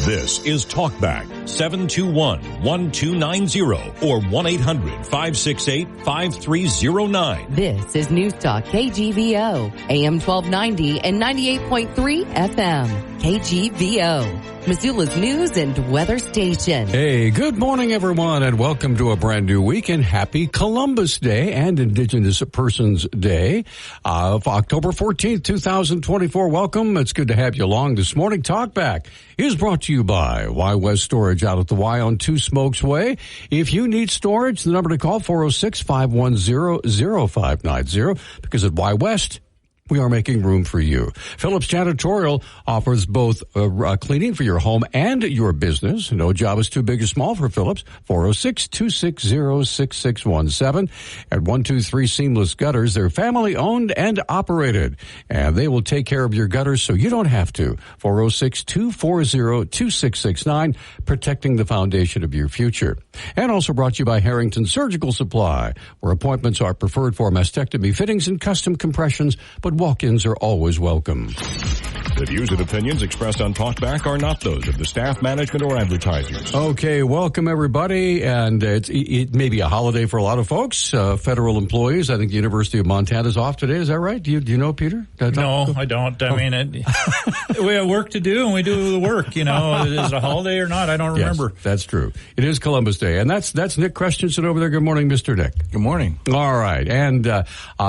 This is Talkback, 721-1290 or 1-800-568-5309. This is Newstalk KGVO, AM 1290 and 98.3 FM. KGVO, Missoula's news and weather station. Hey, good morning, everyone, and welcome to a brand new week and happy Columbus Day and Indigenous Persons Day of October 14th, 2024. Welcome. It's good to have you along this morning. Talkback is brought to you by Y West Storage out at the Y on Two Smokes Way. If you need storage, the number to call, 406-510-0590, because at Y West, we are making room for you. Phillips Janitorial offers both cleaning for your home and your business. No job is too big or small for Phillips. 406-260-6617. At 123 Seamless Gutters, they're family owned and operated. And they will take care of your gutters so you don't have to. 406-240-2669, protecting the foundation of your future. And also brought to you by Harrington Surgical Supply, where appointments are preferred for mastectomy, fittings, and custom compressions, but walk-ins are always welcome. The views and opinions expressed on Talkback are not those of the staff, management, or advertisers. Okay, welcome everybody, and it may be a holiday for a lot of folks, federal employees. I think the University of Montana is off today. Is that right? Do you know, Peter? No, I don't. I mean, we have work to do, and we do the work. You know, is it a holiday or not? I don't remember. Yes, that's true. It is Columbus Day, and that's Nick Christensen over there. Good morning, Mr. Nick. Good morning. All right, and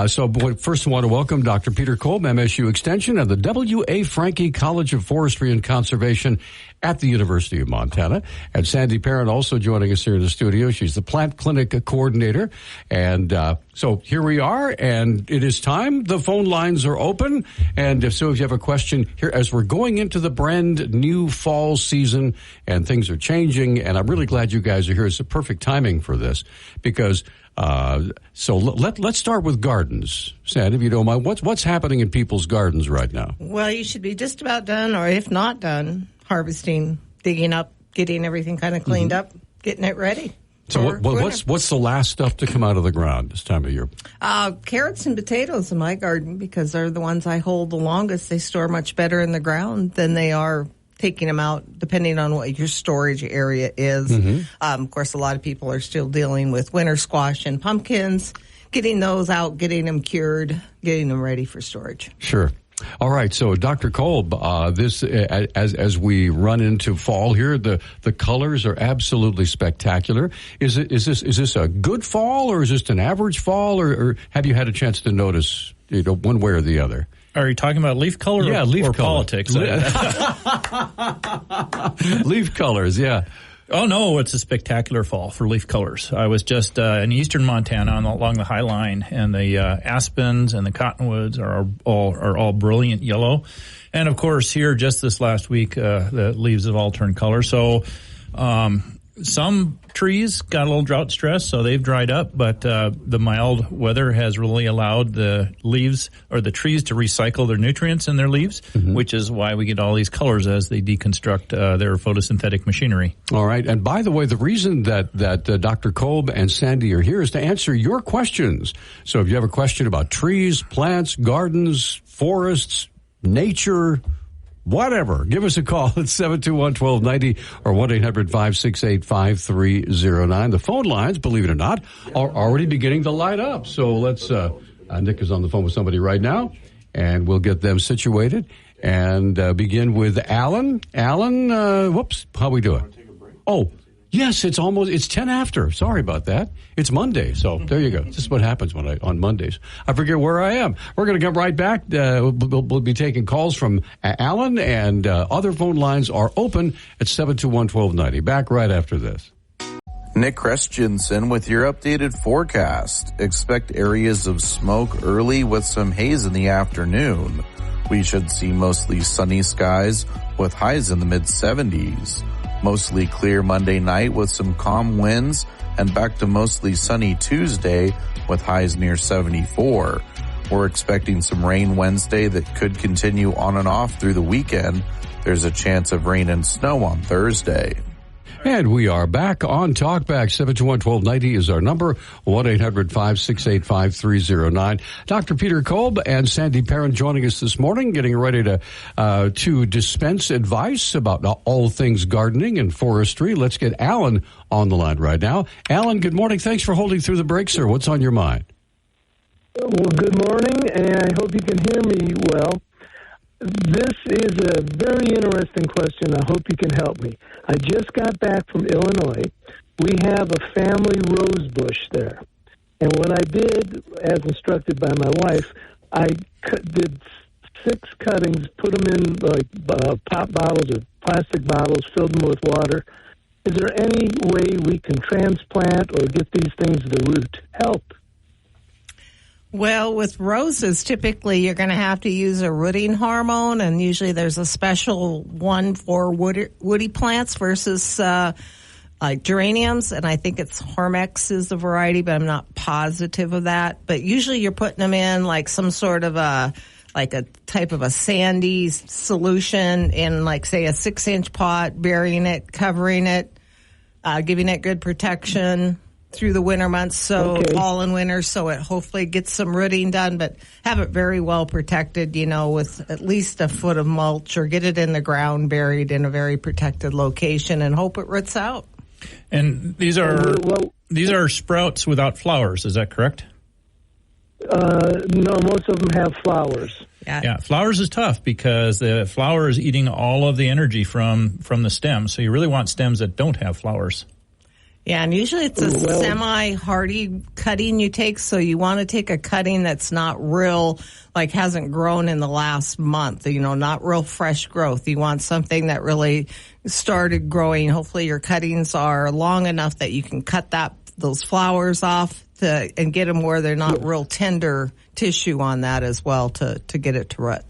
so first I want to welcome Dr. Peter Kolb, MSU Extension, and the W.A. Franke College of Forestry and Conservation at the University of Montana. And Sandy Perrin also joining us here in the studio. She's the plant clinic coordinator. And so here we are, and it is time. The phone lines are open. And if you have a question here, as we're going into the brand new fall season and things are changing, and I'm really glad you guys are here. It's the perfect timing for this because so let's start with gardens. Sandy, if you don't mind, what's happening in people's gardens right now? Well, you should be just about done, or if not done, harvesting, digging up, getting everything kind of cleaned up, getting it ready. So what's the last stuff to come out of the ground this time of year? Carrots and potatoes in my garden, because they're the ones I hold the longest. They store much better in the ground than they are taking them out, depending on what your storage area is. Of course, a lot of people are still dealing with winter squash and pumpkins, getting those out, getting them cured, getting them ready for storage. Sure. All right. So, Dr. Kolb, this as we run into fall here, the colors are absolutely spectacular. Is this a good fall, or is this an average fall, or have you had a chance to notice one way or the other? Are you talking about leaf color or politics? Leaf colors, yeah. Oh, no, it's a spectacular fall for leaf colors. I was just in eastern Montana along the High Line, and the aspens and the cottonwoods are all brilliant yellow. And, of course, here just this last week, the leaves have all turned color. So some trees got a little drought stress, so they've dried up, but the mild weather has really allowed the leaves or the trees to recycle their nutrients in their leaves, which is why we get all these colors as they deconstruct their photosynthetic machinery. All right. And by the way, the reason that Dr. Kolb and Sandy are here is to answer your questions. So if you have a question about trees, plants, gardens, forests, nature, whatever, give us a call at 721-1290 or 1-800-568-5309. The phone lines, believe it or not, are already beginning to light up. So let's, Nick is on the phone with somebody right now, and we'll get them situated and begin with Alan. Alan, how we doing? Oh, yes, it's 10 after. Sorry about that. It's Monday, so there you go. This is what happens on Mondays. I forget where I am. We're going to come right back. We'll be taking calls from Alan, and other phone lines are open at 721-1290. Back right after this. Nick Christensen with your updated forecast. Expect areas of smoke early with some haze in the afternoon. We should see mostly sunny skies with highs in the mid-70s. Mostly clear Monday night with some calm winds, and back to mostly sunny Tuesday with highs near 74. We're expecting some rain Wednesday that could continue on and off through the weekend. There's a chance of rain and snow on Thursday. And we are back on Talkback. 721-1290 is our number. 1-800-568-5309. Dr. Peter Kolb and Sandy Perrin joining us this morning, getting ready to dispense advice about all things gardening and forestry. Let's get Alan on the line right now. Alan, good morning. Thanks for holding through the break, sir. What's on your mind? Well, good morning, and I hope you can hear me well. This is a very interesting question. I hope you can help me. I just got back from Illinois. We have a family rose bush there. And what I did, as instructed by my wife, I did 6 cuttings, put them in pop bottles or plastic bottles, filled them with water. Is there any way we can transplant or get these things to the root? Help. Well, with roses, typically you're going to have to use a rooting hormone, and usually there's a special one for woody plants versus like geraniums, and I think it's Hormex is the variety, but I'm not positive of that. But usually you're putting them in like some sort of a type of a sandy solution in, like, say, a 6-inch pot, burying it, covering it, giving it good protection through the winter months, fall and winter, so it hopefully gets some rooting done, but have it very well protected, with at least a foot of mulch, or get it in the ground, buried in a very protected location, and hope it roots out. And these are sprouts without flowers, is that correct? No, most of them have flowers. Yeah, flowers is tough because the flower is eating all of the energy from the stem, so you really want stems that don't have flowers. Yeah, and usually it's a semi-hardy cutting you take, so you want to take a cutting that's not real, like hasn't grown in the last month, not real fresh growth. You want something that really started growing. Hopefully your cuttings are long enough that you can cut those flowers off and get them where they're not real tender tissue on that as well to get it to root.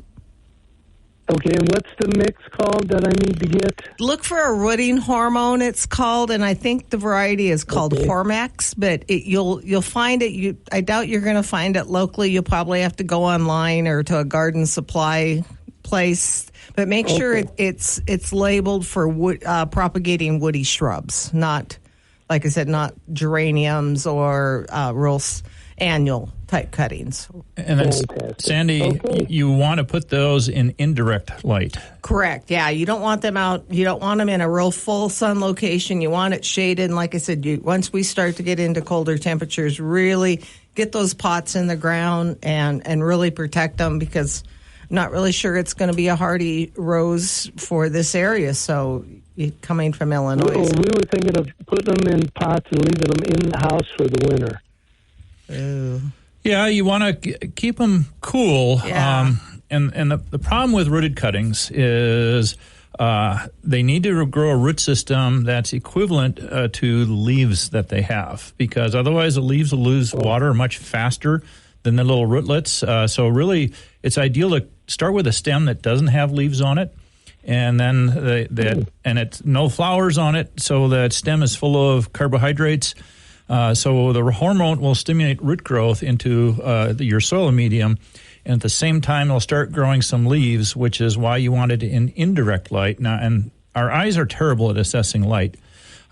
Okay, and what's the mix called that I need to get? Look for a rooting hormone, it's called, and I think the variety is called Hormex, but you'll find it. I doubt you're going to find it locally. You'll probably have to go online or to a garden supply place, but make sure it's labeled for propagating woody shrubs, not, like I said, not geraniums or real annual type cuttings. And then, Sandy, you want to put those in indirect light. Correct. Yeah, you don't want them out. You don't want them in a real full sun location. You want it shaded. And like I said, once we start to get into colder temperatures, really get those pots in the ground and really protect them, because I'm not really sure it's going to be a hardy rose for this area. So coming from Illinois. We were thinking of putting them in pots and leaving them in the house for the winter. Ooh. Yeah, you want to keep them cool. Yeah. And the problem with rooted cuttings is they need to grow a root system that's equivalent to the leaves that they have, because otherwise the leaves will lose water much faster than the little rootlets. So really, it's ideal to start with a stem that doesn't have leaves on it, and then and it's no flowers on it, so that stem is full of carbohydrates. So the hormone will stimulate root growth into your soil medium, and at the same time it'll start growing some leaves, which is why you want it in indirect light. Now, and our eyes are terrible at assessing light.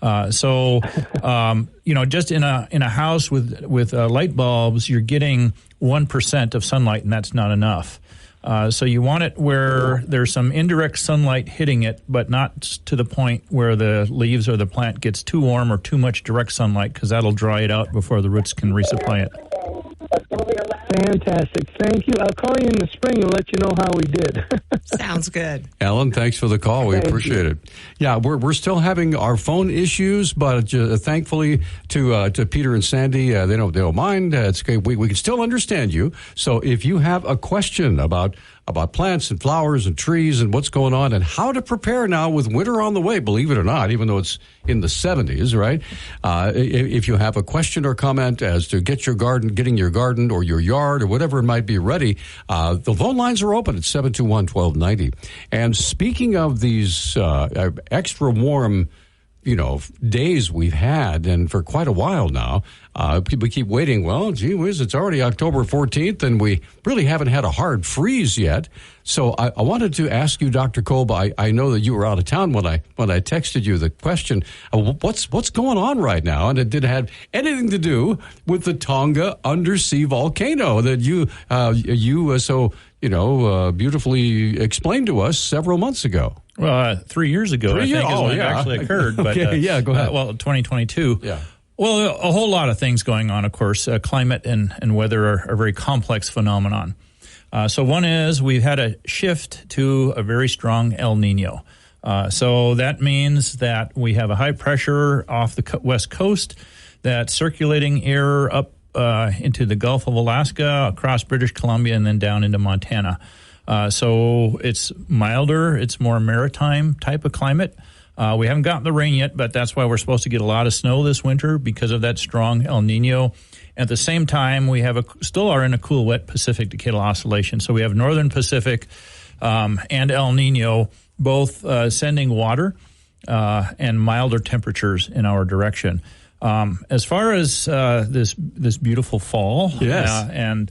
Just in a house with light bulbs, you're getting 1% of sunlight, and that's not enough. So you want it where there's some indirect sunlight hitting it, but not to the point where the leaves or the plant gets too warm or too much direct sunlight, because that'll dry it out before the roots can resupply it. Fantastic. Thank you. I'll call you in the spring and let you know how we did. Sounds good. Alan, thanks for the call. We appreciate it. Yeah, we're still having our phone issues, but thankfully to Peter and Sandy, they don't mind. It's okay. We can still understand you. So if you have a question about plants and flowers and trees and what's going on and how to prepare now with winter on the way, believe it or not, even though it's in the 70s, right? If you have a question or comment as to getting your garden or your yard or whatever it might be ready, the phone lines are open at 721-1290. And speaking of these extra warm days we've had, and for quite a while now. People keep waiting. Well, gee whiz, it's already October 14th, and we really haven't had a hard freeze yet. So I wanted to ask you, Dr. Kolb, I know that you were out of town when I texted you the question, what's going on right now? And it didn't have anything to do with the Tonga undersea volcano that you beautifully explained to us several months ago. Well, 3 years ago, I think, is when it actually occurred. But, go ahead. 2022. Yeah. Well, a whole lot of things going on, of course. Climate and weather are a very complex phenomenon. So one is we've had a shift to a very strong El Nino. So that means that we have a high pressure off the west coast that's circulating air up into the Gulf of Alaska, across British Columbia, and then down into Montana. So it's milder, it's more maritime type of climate. We haven't gotten the rain yet, but that's why we're supposed to get a lot of snow this winter because of that strong El Nino. At the same time, we have still are in a cool, wet Pacific decadal oscillation. So we have northern Pacific and El Nino both sending water and milder temperatures in our direction. As far as this beautiful fall, yes. And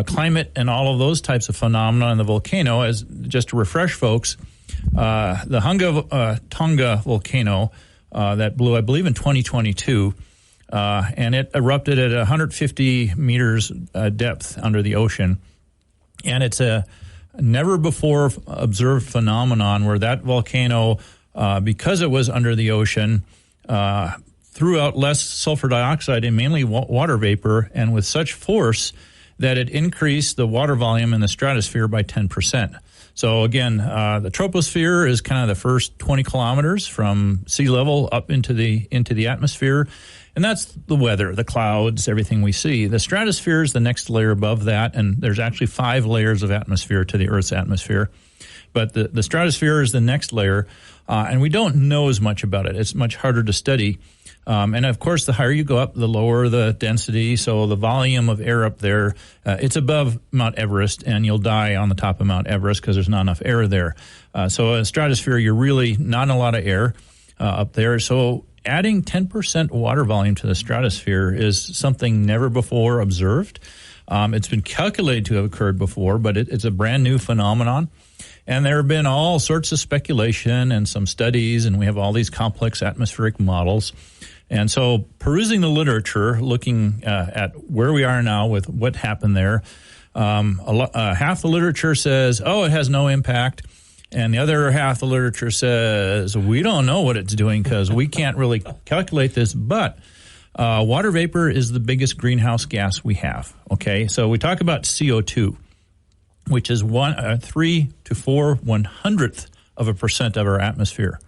climate and all of those types of phenomena in the volcano, as just to refresh folks, the Tonga volcano that blew, I believe, in 2022, and it erupted at 150 meters depth under the ocean. And it's a never-before observed phenomenon where that volcano, because it was under the ocean, threw out less sulfur dioxide and mainly water vapor, and with such force that it increased the water volume in the stratosphere by 10%. So again, the troposphere is kind of the first 20 kilometers from sea level up into the atmosphere, and that's the weather, the clouds, everything we see. The stratosphere is the next layer above that, and there's actually 5 layers of atmosphere to the Earth's atmosphere. But the stratosphere is the next layer, and we don't know as much about it. It's much harder to study. And of course, the higher you go up, the lower the density. So the volume of air up there, it's above Mount Everest, and you'll die on the top of Mount Everest because there's not enough air there. So in stratosphere, you're really not in a lot of air up there. So adding 10% water volume to the stratosphere is something never before observed. It's been calculated to have occurred before, but it's a brand new phenomenon. And there have been all sorts of speculation and some studies, and we have all these complex atmospheric models. And so perusing the literature, looking at where we are now with what happened there, half the literature says, it has no impact. And the other half the literature says, we don't know what it's doing because we can't really calculate this. But water vapor is the biggest greenhouse gas we have. Okay, so we talk about CO2, which is 3 to 4 100% of our atmosphere.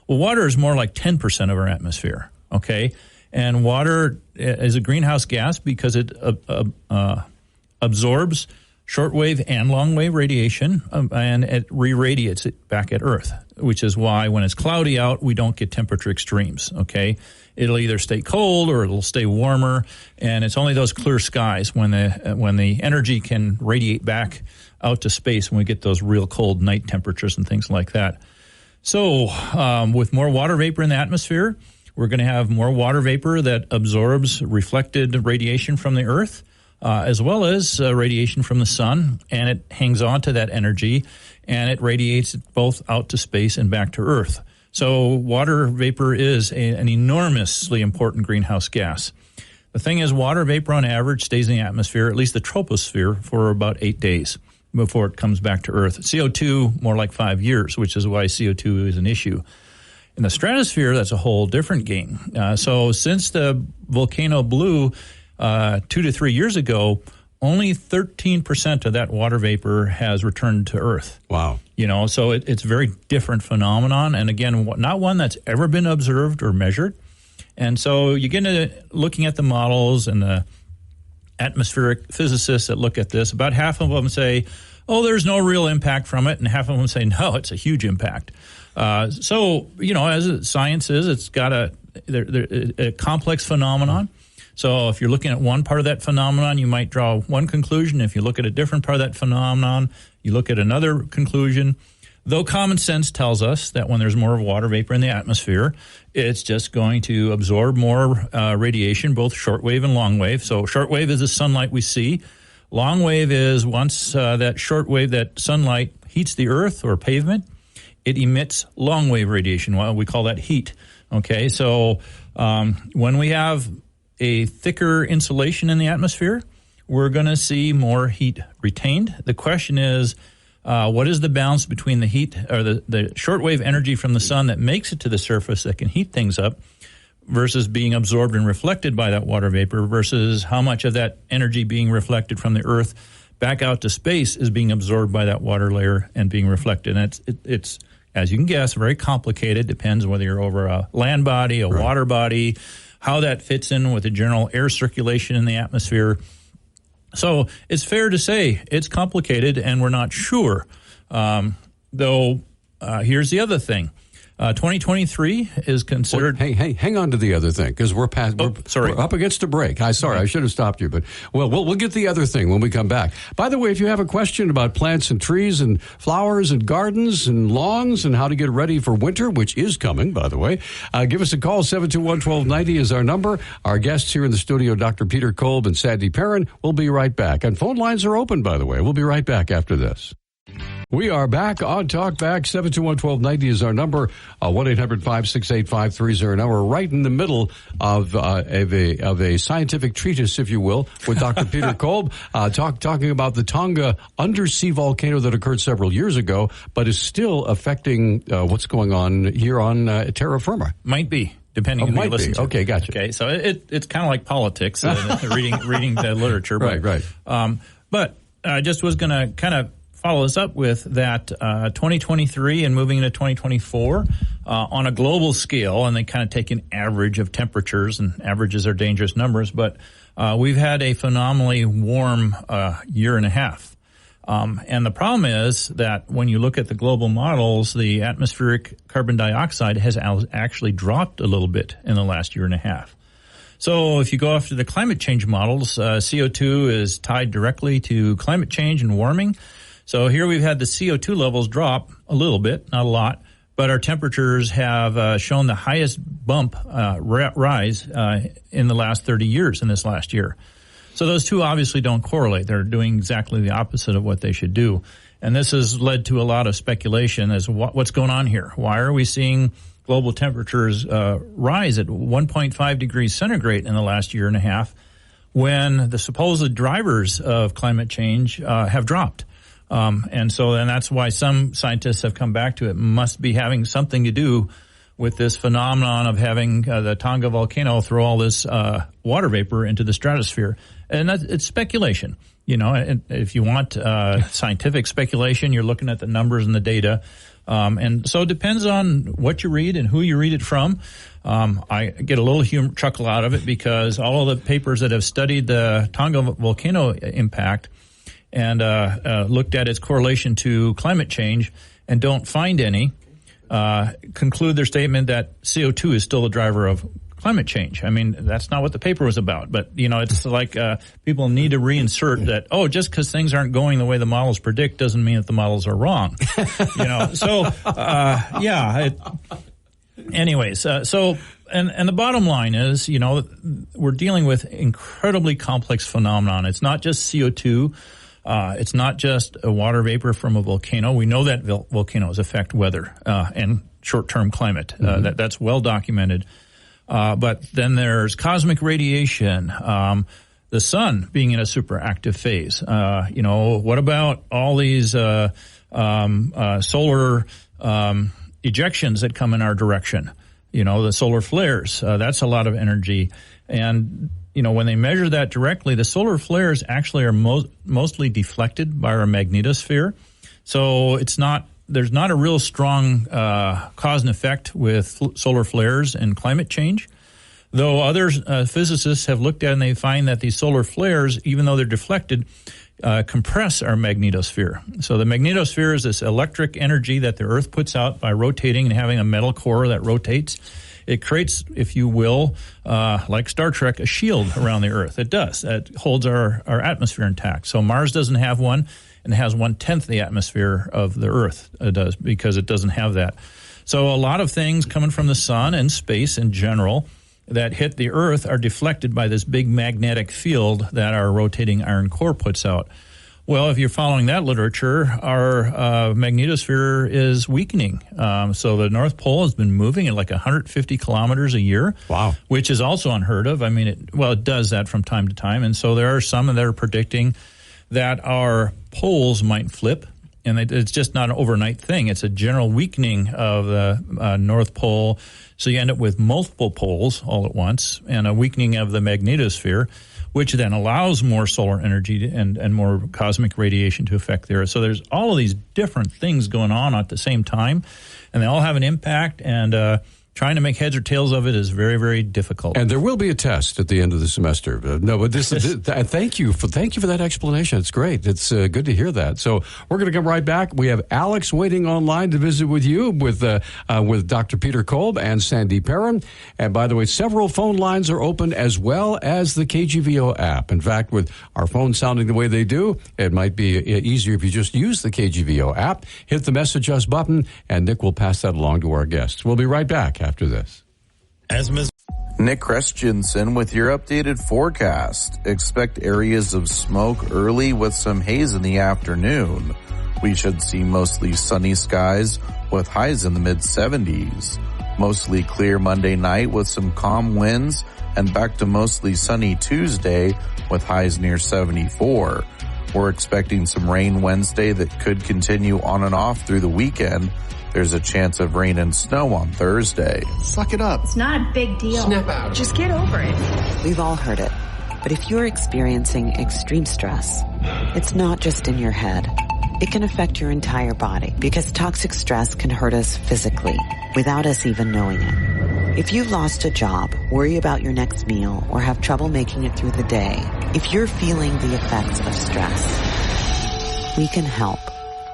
Well, water is more like 10% of our atmosphere. Okay, and water is a greenhouse gas because it absorbs shortwave and longwave radiation, and it re-radiates it back at Earth, which is why when it's cloudy out, we don't get temperature extremes. Okay, it'll either stay cold or it'll stay warmer, and it's only those clear skies when the energy can radiate back out to space when we get those real cold night temperatures and things like that. So with more water vapor in the atmosphere, we're going to have more water vapor that absorbs reflected radiation from the Earth, as well as radiation from the sun, and it hangs on to that energy, and it radiates it both out to space and back to Earth. So water vapor is an enormously important greenhouse gas. The thing is, water vapor on average stays in the atmosphere, at least the troposphere, for about 8 days before it comes back to Earth. CO2, more like 5 years, which is why CO2 is an issue. In the stratosphere, that's a whole different game. So since the volcano blew 2 to 3 years ago, only 13% of that water vapor has returned to Earth. Wow. So it's a very different phenomenon. And again, not one that's ever been observed or measured. And so you get into looking at the models and the atmospheric physicists that look at this. About half of them say, there's no real impact from it. And half of them say, no, it's a huge impact. So, as science is, it's got a complex phenomenon. So if you're looking at one part of that phenomenon, you might draw one conclusion. If you look at a different part of that phenomenon, you look at another conclusion. Though common sense tells us that when there's more water vapor in the atmosphere, it's just going to absorb more radiation, both shortwave and long wave. So shortwave is the sunlight we see. Long wave is once that shortwave, that sunlight heats the earth or pavement, it emits long wave radiation. Well, we call that heat. Okay, so when we have a thicker insulation in the atmosphere, we're going to see more heat retained. The question is, what is the balance between the heat or the shortwave energy from the sun that makes it to the surface that can heat things up versus being absorbed and reflected by that water vapor versus how much of that energy being reflected from the earth back out to space is being absorbed by that water layer and being reflected. And it's as you can guess, very complicated. Depends whether you're over a land body, a water body, how that fits in with the general air circulation in the atmosphere. So it's fair to say it's complicated and we're not sure. Though, here's the other thing. 2023 is considered... Well, hey, hang on to the other thing, because we're up against a break. I should have stopped you, but we'll get the other thing when we come back. By the way, if you have a question about plants and trees and flowers and gardens and lawns and how to get ready for winter, which is coming, by the way, give us a call. 721-1290 is our number. Our guests here in the studio, Dr. Peter Kolb and Sandy Perrin. We'll be right back. And phone lines are open, by the way. We'll be right back after this. We are back on Talkback. 721-1290 is our number. 1-800-568-5309. We're right in the middle of a scientific treatise, if you will, with Dr. Peter Kolb, talking about the Tonga undersea volcano that occurred several years ago, but is still affecting what's going on here on terra firma. Might be. Depending on who you listen to. Okay, gotcha. Okay, so it's kind of like politics, reading the literature. But, right. But I just was going to kind of follow us up with that 2023 and moving into 2024 on a global scale, and they kind of take an average of temperatures, and averages are dangerous numbers, but we've had a phenomenally warm year and a half. And the problem is that when you look at the global models, the atmospheric carbon dioxide has actually dropped a little bit in the last year and a half. So if you go after the climate change models, CO2 is tied directly to climate change and warming. So here we've had the CO2 levels drop a little bit, not a lot, but our temperatures have shown the highest bump rise in the last 30 years in this last year. So those two obviously don't correlate. They're doing exactly the opposite of what they should do. And this has led to a lot of speculation as what's going on here. Why are we seeing global temperatures rise at 1.5 degrees centigrade in the last year and a half when the supposed drivers of climate change have dropped? And that's why some scientists have come back to it must be having something to do with this phenomenon of having the Tonga volcano throw all this water vapor into the stratosphere. And it's speculation. You know, if you want scientific speculation, you're looking at the numbers and the data. And so it depends on what you read and who you read it from. I get a little chuckle out of it because all of the papers that have studied the Tonga volcano impact and looked at its correlation to climate change and don't find any, conclude their statement that CO2 is still the driver of climate change. I mean, that's not what the paper was about. But, you know, it's like people need to reinsert that, just because things aren't going the way the models predict doesn't mean that the models are wrong. You know, so, anyways, and the bottom line is, you know, we're dealing with incredibly complex phenomenon. It's not just CO2. It's not just a water vapor from a volcano. We know that volcanoes affect weather and short-term climate. That's well documented. But then there's cosmic radiation, the sun being in a super active phase. You know, what about all these solar ejections that come in our direction? You know, the solar flares, that's a lot of energy. And, you know, when they measure that directly, the solar flares actually are mostly deflected by our magnetosphere. So there's not a real strong cause and effect with solar flares and climate change, though other physicists have looked at it and they find that these solar flares, even though they're deflected, compress our magnetosphere. So the magnetosphere is this electric energy that the Earth puts out by rotating and having a metal core that rotates. It creates, if you will, like Star Trek, a shield around the Earth. It does. It holds our atmosphere intact. So Mars doesn't have one, and has 1/10 the atmosphere of the Earth. It does, because it doesn't have that. So a lot of things coming from the sun and space in general that hit the Earth are deflected by this big magnetic field that our rotating iron core puts out. Well, if you're following that literature, our magnetosphere is weakening. So the North Pole has been moving at like 150 kilometers a year. Wow. Which is also unheard of. I mean, it does that from time to time. And so there are some that are predicting that our poles might flip. And it's just not an overnight thing. It's a general weakening of the North Pole. So you end up with multiple poles all at once and a weakening of the magnetosphere, which then allows more solar energy and more cosmic radiation to affect the Earth. So there's all of these different things going on at the same time, and they all have an impact, and trying to make heads or tails of it is very, very difficult. And there will be a test at the end of the semester. Thank you for that explanation. It's great. It's good to hear that. So we're going to come right back. We have Alex waiting online to visit with you with Dr. Peter Kolb and Sandy Perrin. And by the way, several phone lines are open as well as the KGVO app. In fact, with our phones sounding the way they do, it might be easier if you just use the KGVO app, hit the message us button, and Nick will pass that along to our guests. We'll be right back after this. Nick Christensen with your updated forecast. Expect areas of smoke early with some haze in the afternoon. We should see mostly sunny skies with highs in the mid-70s. Mostly clear Monday night with some calm winds, and back to mostly sunny Tuesday with highs near 74. We're expecting some rain Wednesday that could continue on and off through the weekend. There's a chance of rain and snow on Thursday. Suck it up. It's not a big deal. Snap out. Just get over it. We've all heard it. But if you're experiencing extreme stress, it's not just in your head. It can affect your entire body because toxic stress can hurt us physically without us even knowing it. If you've lost a job, worry about your next meal, or have trouble making it through the day, if you're feeling the effects of stress, we can help.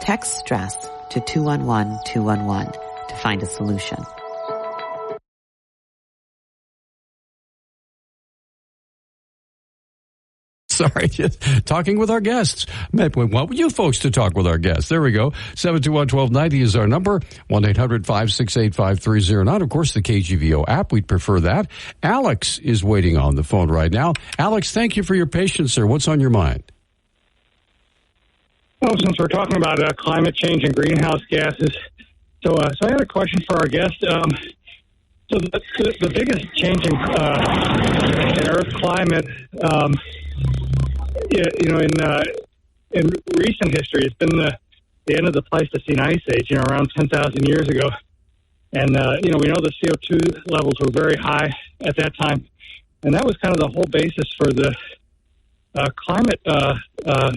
Text stress to 211-211 to find a solution. Sorry, just talking with our guests. We want you folks to talk with our guests. There we go. 721-1290 is our number. 1-800-568-5309. Of course, the KGVO app. We'd prefer that. Alex is waiting on the phone right now. Alex, thank you for your patience, sir. What's on your mind? Well, since we're talking about climate change and greenhouse gases, so I had a question for our guest. So the biggest change in Earth climate, in recent history, has been the end of the Pleistocene Ice Age. Around 10,000 years ago, and we know the CO2 levels were very high at that time, and that was kind of the whole basis for the climate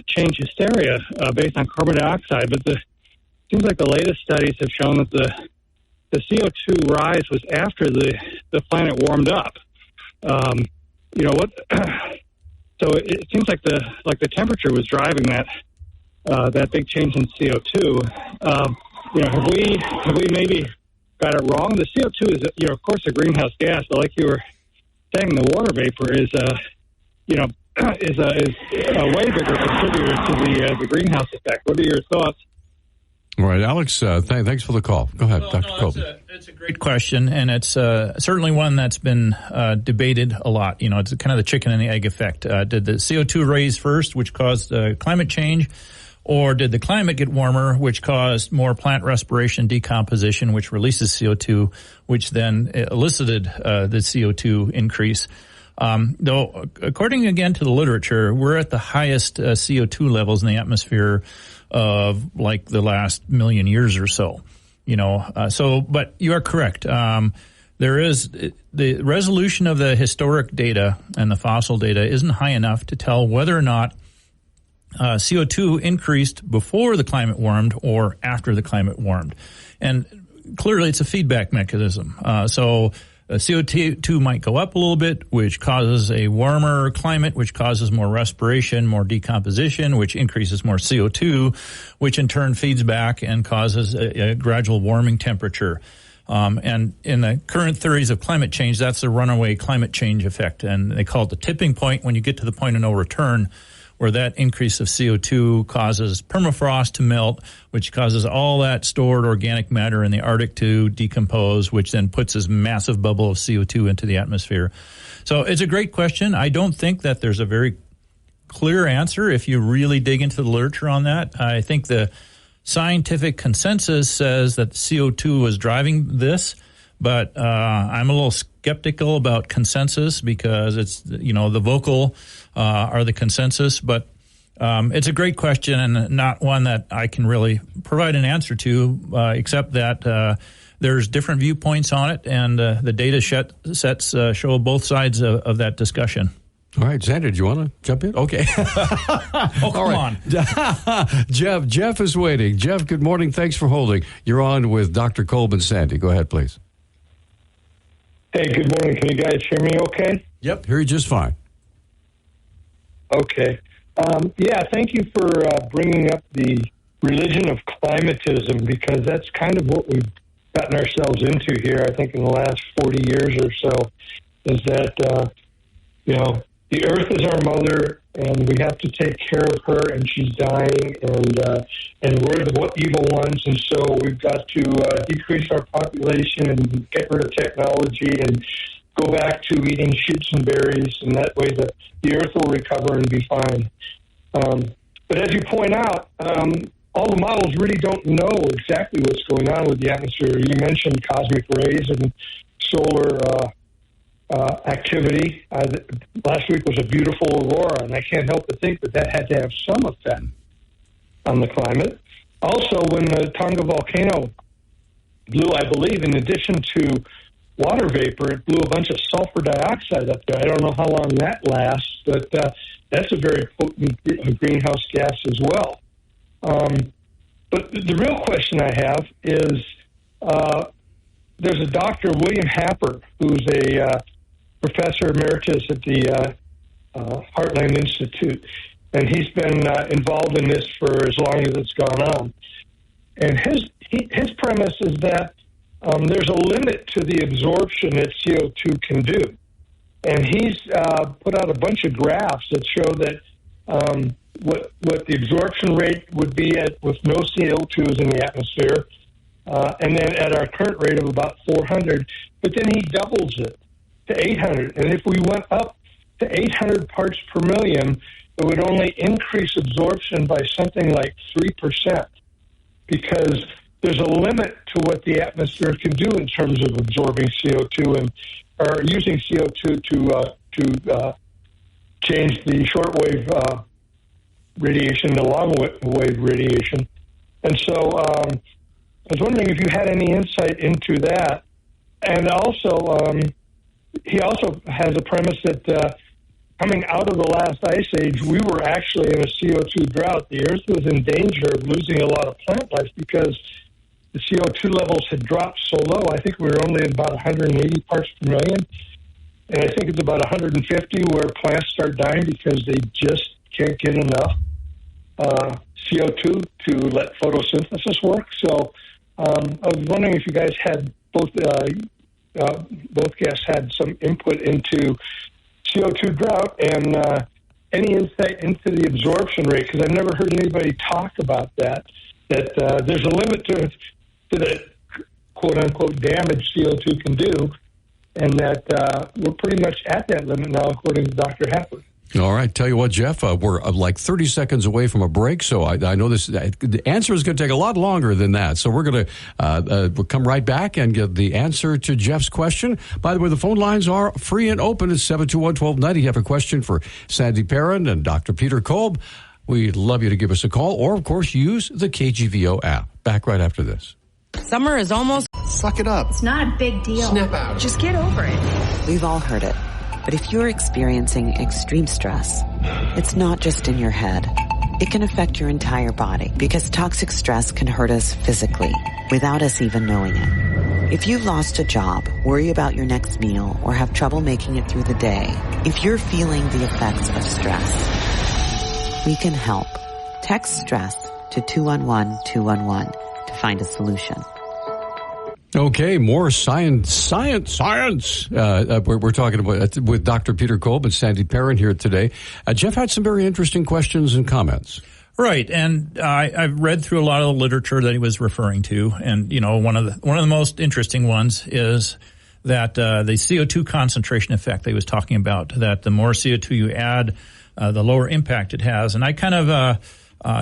change hysteria based on carbon dioxide. But it seems like the latest studies have shown that the CO2 rise was after the planet warmed up. So it seems like the temperature was driving that big change in CO2. Have we maybe got it wrong? The CO2 is of course a greenhouse gas, but like you were saying, the water vapor is is a way bigger contributor to the greenhouse effect. What are your thoughts? All right, Alex, thanks for the call. Go ahead, Dr. Kolb. It's a great question, and it's certainly one that's been debated a lot. It's kind of the chicken and the egg effect. Did the CO2 rise first, which caused climate change, or did the climate get warmer, which caused more plant respiration, decomposition, which releases CO2, which then elicited the CO2 increase? Though, according again to the literature, we're at the highest CO2 levels in the atmosphere of like the last million years or so, but you are correct. There is the resolution of the historic data and the fossil data isn't high enough to tell whether or not CO2 increased before the climate warmed or after the climate warmed. And clearly it's a feedback mechanism. CO2 might go up a little bit, which causes a warmer climate, which causes more respiration, more decomposition, which increases more CO2, which in turn feeds back and causes a gradual warming temperature. And in the current theories of climate change, that's the runaway climate change effect. And they call it the tipping point when you get to the point of no return, where that increase of CO2 causes permafrost to melt, which causes all that stored organic matter in the Arctic to decompose, which then puts this massive bubble of CO2 into the atmosphere. So it's a great question. I don't think that there's a very clear answer if you really dig into the literature on that. I think the scientific consensus says that CO2 is driving this, but I'm a little skeptical about consensus because it's, the vocal are the consensus, but it's a great question and not one that I can really provide an answer to, except that there's different viewpoints on it, and the data sets show both sides of that discussion. All right, Sandra, do you want to jump in? Okay. Come on. Jeff is waiting. Jeff, good morning. Thanks for holding. You're on with Dr. Kolb and Sandy. Go ahead, please. Hey, good morning. Can you guys hear me okay? Yep, hear you just fine. Okay. Thank you for bringing up the religion of climatism, because that's kind of what we've gotten ourselves into here, I think, in the last 40 years or so, is that, the earth is our mother, and we have to take care of her, and she's dying, and we're the evil ones, and so we've got to decrease our population and get rid of technology and go back to eating shoots and berries, and that way the earth will recover and be fine. But as you point out, all the models really don't know exactly what's going on with the atmosphere. You mentioned cosmic rays and solar activity. Last week was a beautiful aurora, and I can't help but think that had to have some effect on the climate. Also, when the Tonga volcano blew, I believe, in addition to water vapor, it blew a bunch of sulfur dioxide up there. I don't know how long that lasts, but that's a very potent greenhouse gas as well. But the real question I have is, there's a Dr. William Happer, who's a professor emeritus at the Heartland Institute, and he's been involved in this for as long as it's gone on. And his premise is that there's a limit to the absorption that CO2 can do. And he's put out a bunch of graphs that show that what the absorption rate would be with no CO2s in the atmosphere, and then at our current rate of about 400, but then he doubles it to 800. And if we went up to 800 parts per million, it would only increase absorption by something like 3%, because there's a limit to what the atmosphere can do in terms of absorbing CO2 or using CO2 to change the shortwave radiation to long-wave radiation. And so I was wondering if you had any insight into that. And also, he also has a premise that coming out of the last ice age, we were actually in a CO2 drought. The Earth was in danger of losing a lot of plant life because the CO2 levels had dropped so low. I think we were only at about 180 parts per million. And I think it's about 150 where plants start dying because they just can't get enough CO2 to let photosynthesis work. So I was wondering if you guys had both guests had some input into CO2 drought and any insight into the absorption rate, because I've never heard anybody talk about that there's a limit to the quote-unquote damage CO2 can do, and that we're pretty much at that limit now, according to Dr. Happer. All right. Tell you what, Jeff, we're like 30 seconds away from a break, so I know the answer is going to take a lot longer than that. So we're going to we'll come right back and get the answer to Jeff's question. By the way, the phone lines are free and open. It's 721-1290. You have a question for Sandy Perrin and Dr. Peter Kolb. We'd love you to give us a call or, of course, use the KGVO app. Back right after this. Summer is almost... Suck it up. It's not a big deal. Snap out. Just get over it. We've all heard it. But if you're experiencing extreme stress, it's not just in your head. It can affect your entire body, because toxic stress can hurt us physically without us even knowing it. If you've lost a job, worry about your next meal, or have trouble making it through the day, if you're feeling the effects of stress, we can help. Text stress to 211-211 to find a solution. Okay, more science. We're talking about with Dr. Peter Kolb and Sandy Perrin here today. Jeff had some very interesting questions and comments. Right, and I've read through a lot of the literature that he was referring to, and one of the most interesting ones is that the CO2 concentration effect that he was talking about. That the more CO2 you add, the lower impact it has. And I kind of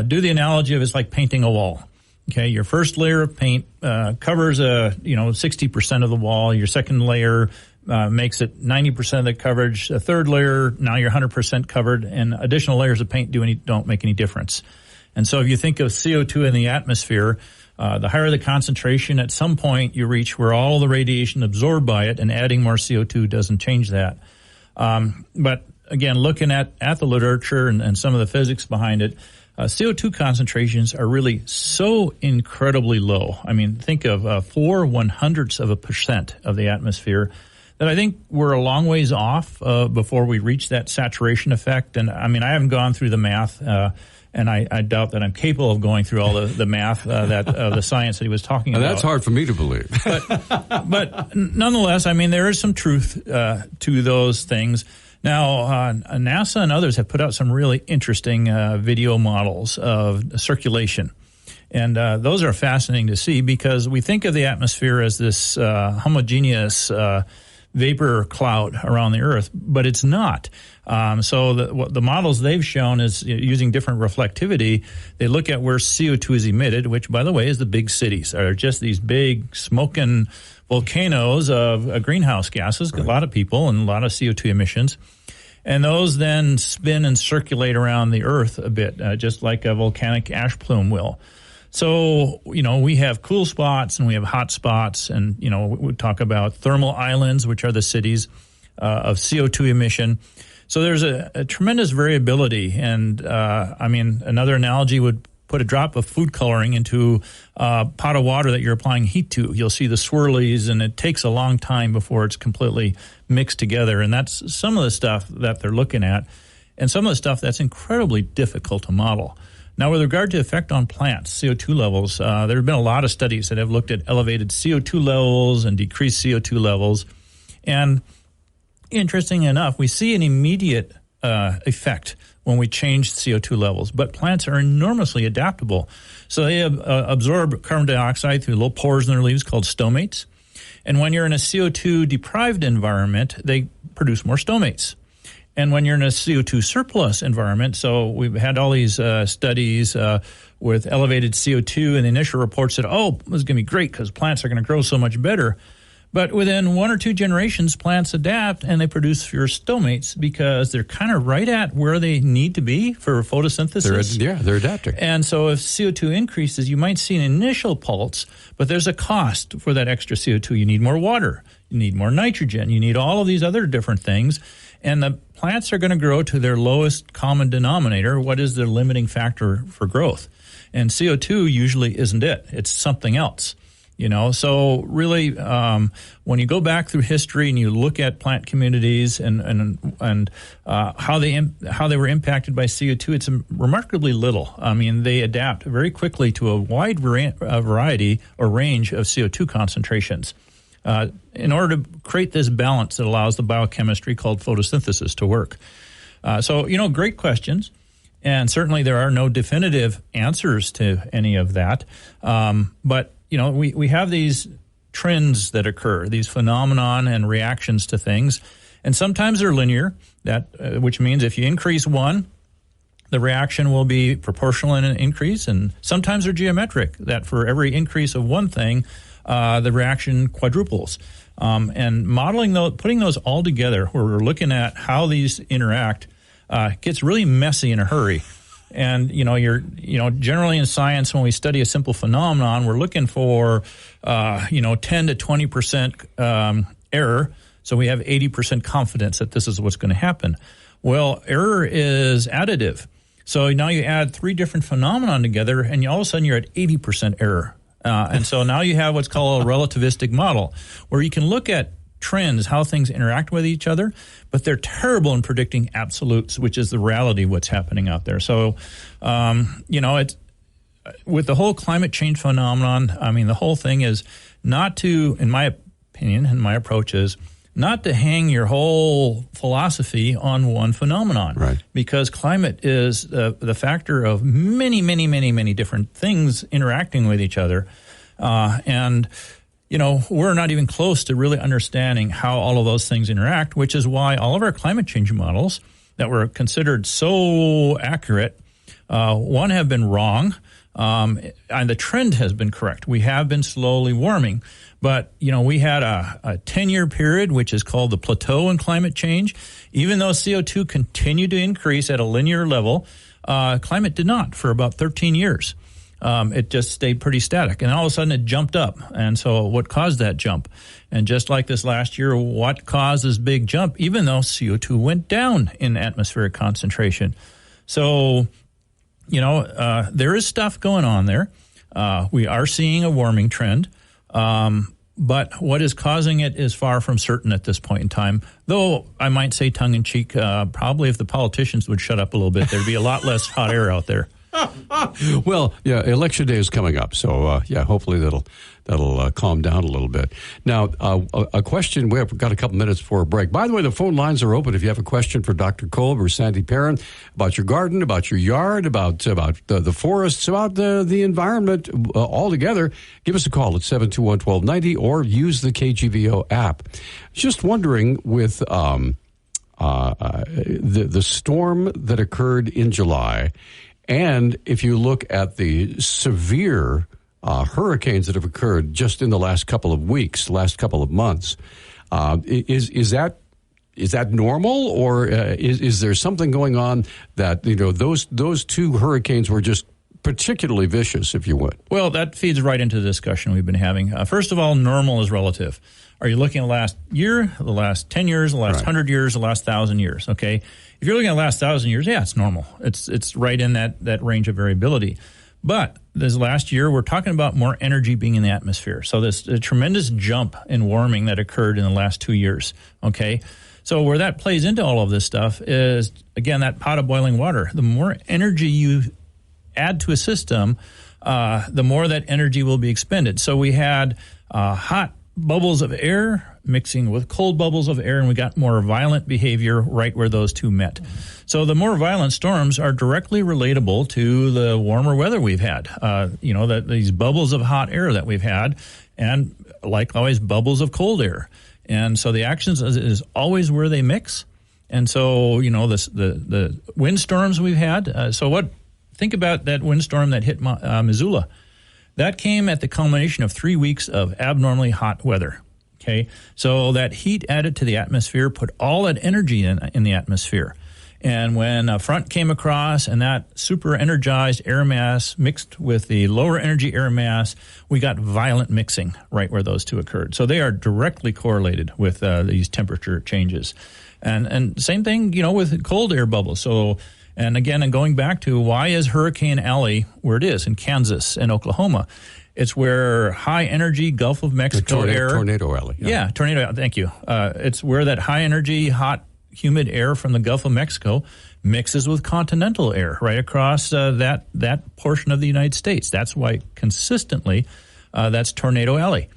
do the analogy of it's like painting a wall. Okay, your first layer of paint covers 60% of the wall. Your second layer makes it 90% of the coverage. A third layer, now you're 100% covered, and additional layers of paint don't make any difference. And so if you think of CO2 in the atmosphere, the higher the concentration, at some point you reach where all the radiation absorbed by it, and adding more CO2 doesn't change that. But again, looking at the literature and some of the physics behind it, CO2 concentrations are really so incredibly low. I mean, think of 0.04% of the atmosphere, that I think we're a long ways off before we reach that saturation effect. And I mean, I haven't gone through the math, and I doubt that I'm capable of going through all the math the science that he was talking about. That's hard for me to believe. but nonetheless, I mean, there is some truth to those things. Now, NASA and others have put out some really interesting video models of circulation. And those are fascinating to see, because we think of the atmosphere as this homogeneous vapor cloud around the Earth, but it's not. So the models they've shown is using different reflectivity. They look at where CO2 is emitted, which, by the way, is the big cities, are just these big smoking volcanoes of greenhouse gases, right. A lot of people and a lot of CO2 emissions. And those then spin and circulate around the Earth a bit, just like a volcanic ash plume will. So, we have cool spots and we have hot spots, and, we talk about thermal islands, which are the cities of CO2 emission. So there's a tremendous variability. And, another analogy would put a drop of food coloring into a pot of water that you're applying heat to. You'll see the swirlies, and it takes a long time before it's completely mixed together. And that's some of the stuff that they're looking at, and some of the stuff that's incredibly difficult to model. Now, with regard to effect on plants, CO2 levels, there have been a lot of studies that have looked at elevated CO2 levels and decreased CO2 levels. And interesting enough, we see an immediate effect when we change CO2 levels. But plants are enormously adaptable. So they absorb carbon dioxide through little pores in their leaves called stomates. And when you're in a CO2-deprived environment, they produce more stomates. And when you're in a CO2 surplus environment, so we've had all these studies with elevated CO2, and the initial reports said, this is going to be great because plants are going to grow so much better. But within 1 or 2 generations, plants adapt and they produce fewer stomates because they're kind of right at where they need to be for photosynthesis. They're adapting. And so if CO2 increases, you might see an initial pulse, but there's a cost for that extra CO2. You need more water. You need more nitrogen. You need all of these other different things. And the plants are going to grow to their lowest common denominator. What is their limiting factor for growth? And CO2 usually isn't it. It's something else. So really, when you go back through history and you look at plant communities and how they were impacted by CO2, it's remarkably little. I mean, they adapt very quickly to a wide variety or range of CO2 concentrations in order to create this balance that allows the biochemistry called photosynthesis to work. So great questions. And certainly there are no definitive answers to any of that. But we have these trends that occur, these phenomenon and reactions to things, and sometimes they're linear. Which means if you increase one, the reaction will be proportional in an increase, and sometimes they're geometric. That for every increase of one thing, the reaction quadruples. And modeling putting those all together, where we're looking at how these interact, gets really messy in a hurry. And, generally in science, when we study a simple phenomenon, we're looking for, 10 to 20% error. So we have 80% confidence that this is what's going to happen. Well, error is additive. So now you add 3 different phenomenon together, and all of a sudden you're at 80% error. And so now you have what's called a relativistic model, where you can look at trends, how things interact with each other, but they're terrible in predicting absolutes, which is the reality of what's happening out there. So, it's with the whole climate change phenomenon, I mean, the whole thing is not to, in my opinion, and my approach is, not to hang your whole philosophy on one phenomenon. Right. Because climate is the factor of many, many, many, many different things interacting with each other. And, we're not even close to really understanding how all of those things interact, which is why all of our climate change models that were considered so accurate, one, have been wrong, and the trend has been correct. We have been slowly warming. But, we had a 10-year period, which is called the plateau in climate change. Even though CO2 continued to increase at a linear level, climate did not for about 13 years. It just stayed pretty static. And all of a sudden it jumped up. And so what caused that jump? And just like this last year, what caused this big jump, even though CO2 went down in atmospheric concentration? So, there is stuff going on there. We are seeing a warming trend. But what is causing it is far from certain at this point in time. Though I might say tongue-in-cheek, probably if the politicians would shut up a little bit, there'd be a lot less hot air out there. Well, yeah, election day is coming up, so hopefully that'll calm down a little bit. Now, a question. We've got a couple minutes before a break. By the way, the phone lines are open if you have a question for Dr. Kolb or Sandy Perrin about your garden, about your yard, about the forests, about the environment altogether. Give us a call at 721-1290 or use the KGVO app. Just wondering with the storm that occurred in July. And if you look at the severe hurricanes that have occurred just in the last couple of weeks, last couple of months, is that normal, or is there something going on that those two hurricanes were just particularly vicious, if you would? Well, that feeds right into the discussion we've been having. First of all, normal is relative. Are you looking at the last year, the last 10 years, the last 100 years, the last 1,000 years? Okay. If you're looking at the last 1,000 years, yeah, it's normal. It's right in that range of variability. But this last year, we're talking about more energy being in the atmosphere. So there's a tremendous jump in warming that occurred in the last 2 years. Okay. So where that plays into all of this stuff is, again, that pot of boiling water. The more energy you add to a system, the more that energy will be expended. So we had hot bubbles of air mixing with cold bubbles of air, and we got more violent behavior right where those two met. So the more violent storms are directly relatable to the warmer weather we've had. These bubbles of hot air that we've had, and like always, bubbles of cold air. And so the actions is always where they mix. And so, the windstorms we've had. Think about that windstorm that hit Missoula. That came at the culmination of 3 weeks of abnormally hot weather. Okay, so that heat added to the atmosphere put all that energy in the atmosphere. And when a front came across and that super energized air mass mixed with the lower energy air mass, we got violent mixing right where those two occurred. So they are directly correlated with these temperature changes. And same thing, with cold air bubbles. So, and again, and going back to why is Hurricane Alley where it is in Kansas and Oklahoma? It's where high energy Gulf of Mexico air. Tornado Alley. Yeah, tornado. Thank you. It's where that high energy, hot, humid air from the Gulf of Mexico mixes with continental air right across that portion of the United States. That's why consistently that's Tornado Alley.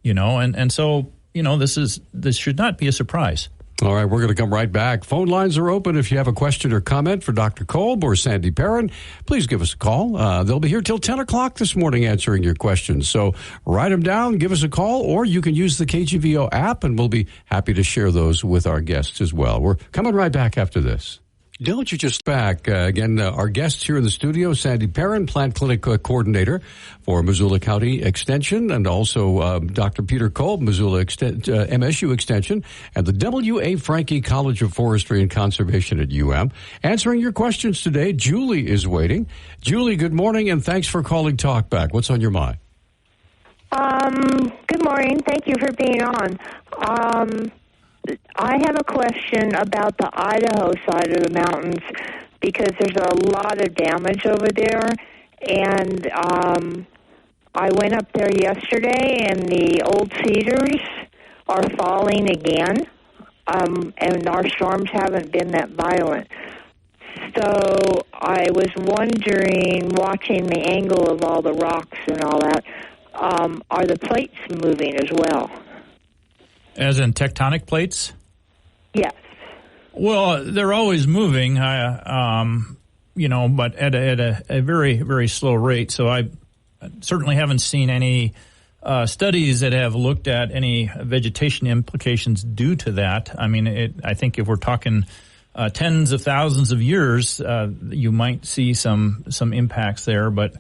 And so this should not be a surprise. All right, we're going to come right back. Phone lines are open. If you have a question or comment for Dr. Kolb or Sandy Perrin, please give us a call. They'll be here till 10 o'clock this morning answering your questions. So write them down, give us a call, or you can use the KGVO app, and we'll be happy to share those with our guests as well. We're coming right back after this. Don't you just back. Again, our guests here in the studio, Sandy Perrin, Plant Clinic Coordinator for Missoula County Extension, and also Dr. Peter Kolb, Missoula MSU Extension, and the W.A. Franke College of Forestry and Conservation at UM. Answering your questions today, Julie is waiting. Julie, good morning, and thanks for calling Talkback. What's on your mind? Good morning. Thank you for being on. I have a question about the Idaho side of the mountains because there's a lot of damage over there. And I went up there yesterday, and the old cedars are falling again, and our storms haven't been that violent. So I was wondering, watching the angle of all the rocks and all that, are the plates moving as well? As in tectonic plates? Yes. Well, they're always moving, but at a very, very slow rate. So I certainly haven't seen any studies that have looked at any vegetation implications due to that. I mean, I think if we're talking tens of thousands of years, you might see some impacts there, but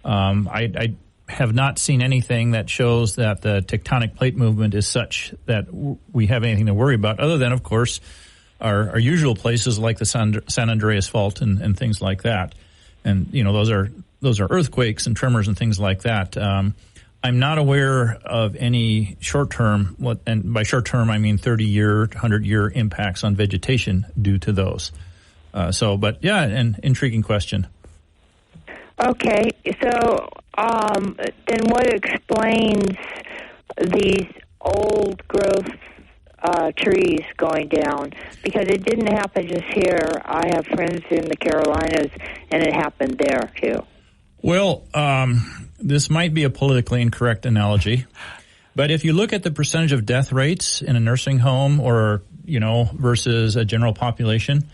I have not seen anything that shows that the tectonic plate movement is such that we have anything to worry about, other than, of course, our usual places like the San Andreas Fault and things like that. And, those are earthquakes and tremors and things like that. I'm not aware of any short-term, and by short-term I mean 30-year, 100-year impacts on vegetation due to those. But yeah, an intriguing question. Okay, so then what explains these old growth trees going down? Because it didn't happen just here. I have friends in the Carolinas, and it happened there too. Well, this might be a politically incorrect analogy, but if you look at the percentage of death rates in a nursing home or, versus a general population,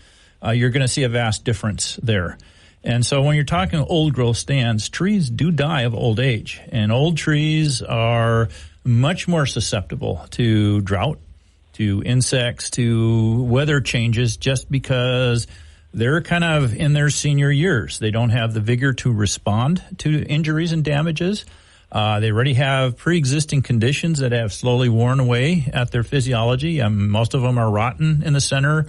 you're going to see a vast difference there. And so when you're talking old growth stands, trees do die of old age, and old trees are much more susceptible to drought, to insects, to weather changes, just because they're kind of in their senior years. They don't have the vigor to respond to injuries and damages. They already have pre-existing conditions that have slowly worn away at their physiology. Most of them are rotten in the center.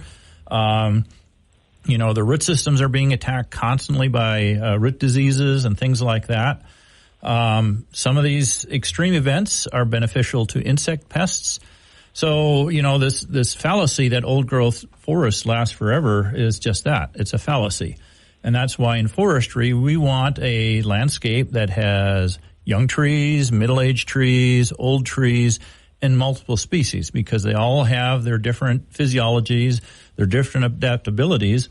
The root systems are being attacked constantly by root diseases and things like that. Some of these extreme events are beneficial to insect pests. So, this fallacy that old growth forests last forever is just that. It's a fallacy. And that's why in forestry, we want a landscape that has young trees, middle-aged trees, old trees, and multiple species, because they all have their different physiologies, their different adaptabilities.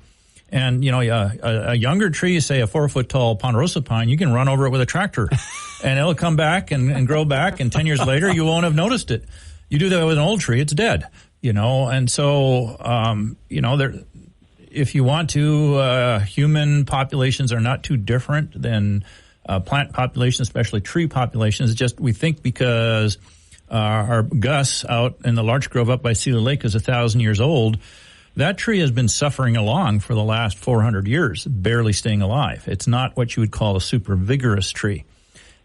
And, a younger tree, say a 4-foot-tall ponderosa pine, you can run over it with a tractor and it'll come back and grow back, and 10 years later, you won't have noticed it. You do that with an old tree, it's dead, and so, if you want to, human populations are not too different than plant populations, especially tree populations. It's just we think because our Gus out in the larch grove up by Cedar Lake is 1,000 years old, that tree has been suffering along for the last 400 years, barely staying alive. It's not what you would call a super vigorous tree.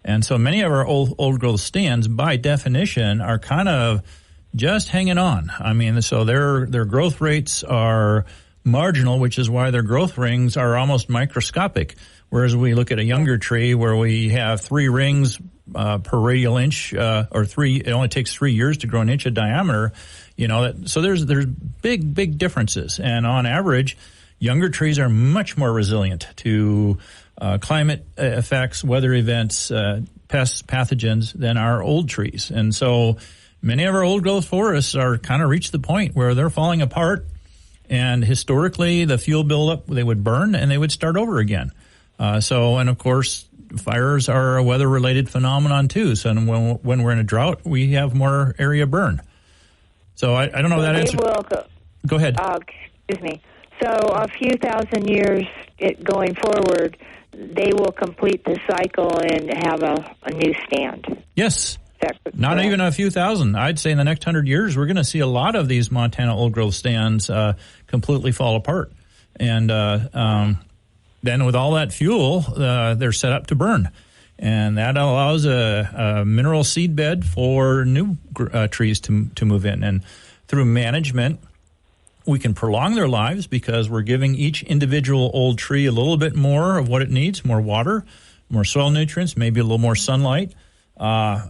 And so many of our old growth stands, by definition, are kind of just hanging on. I mean, so their growth rates are marginal, which is why their growth rings are almost microscopic. Whereas we look at a younger tree where we have 3 rings per radial inch, it only takes 3 years to grow an inch of diameter. So there's big differences. And on average, younger trees are much more resilient to climate effects, weather events, pests, pathogens than our old trees. And so many of our old growth forests are kind of reached the point where they're falling apart. And historically, the fuel buildup, they would burn and they would start over again. And of course, fires are a weather-related phenomenon too. So when we're in a drought, we have more area burn. So I don't know that answer. Go ahead. Excuse me. So a few thousand years going forward, they will complete the cycle and have a new stand. Yes. Not even a few thousand. I'd say in the next 100 years, we're going to see a lot of these Montana old growth stands completely fall apart. And then with all that fuel, they're set up to burn. And that allows a mineral seed bed for new trees to move in. And through management, we can prolong their lives because we're giving each individual old tree a little bit more of what it needs, more water, more soil nutrients, maybe a little more sunlight.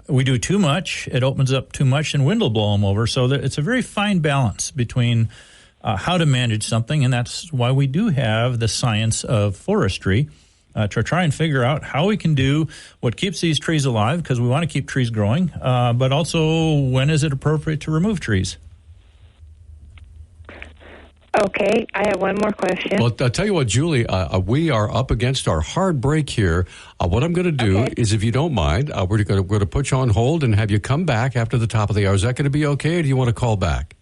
We do too much, it opens up too much, and wind will blow them over. So it's a very fine balance between how to manage something, and that's why we do have the science of forestry to try and figure out how we can do what keeps these trees alive, because we want to keep trees growing, but also when is it appropriate to remove trees. Okay, I have one more question. Well, I'll tell you what, Julie, we are up against our hard break here. What I'm going to do is, if you don't mind, we're going to put you on hold and have you come back after the top of the hour. Is that going to be okay, or do you want to call back?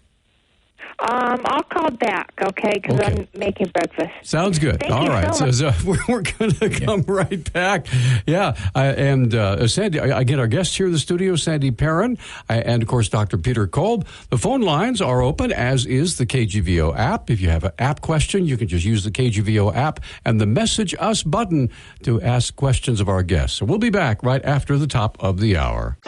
I'll call back, okay, because I'm making breakfast. Sounds good. Thank All you right. so much. We're going to come right back. Yeah. And Sandy, again, our guest here in the studio, Sandy Perrin, and, of course, Dr. Peter Kolb. The phone lines are open, as is the KGVO app. If you have an app question, you can just use the KGVO app and the Message Us button to ask questions of our guests. So we'll be back right after the top of the hour.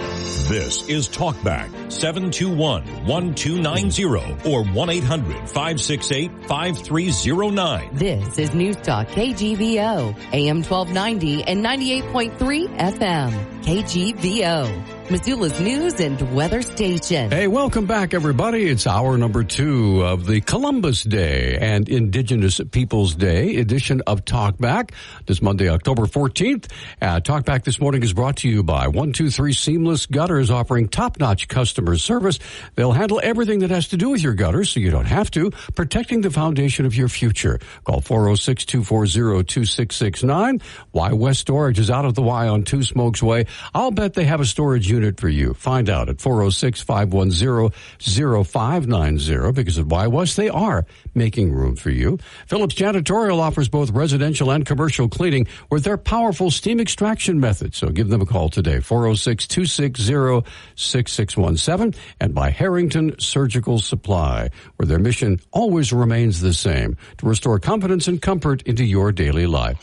This is Talkback 721-1290 or 1-800-568-5309. This is Newstalk KGVO, AM 1290 and 98.3 FM. KGVO, Missoula's news and weather station. Hey, welcome back, everybody. It's hour number 2 of the Columbus Day and Indigenous Peoples Day edition of Talkback. This Monday, October 14th. Talkback this morning is brought to you by 123 Seamless Gutters, offering top-notch customer service. They'll handle everything that has to do with your gutters, so you don't have to, protecting the foundation of your future. Call 406-240-2669. Y West Storage is out of the Y on Two Smokes Way. I'll bet they have a storage unit for you. Find out at 406-510-0590, because at Y West they are making room for you. Phillips Janitorial offers both residential and commercial cleaning with their powerful steam extraction method. So give them a call today, 406-260-6617, and by Harrington Surgical Supply, where their mission always remains the same, to restore confidence and comfort into your daily life.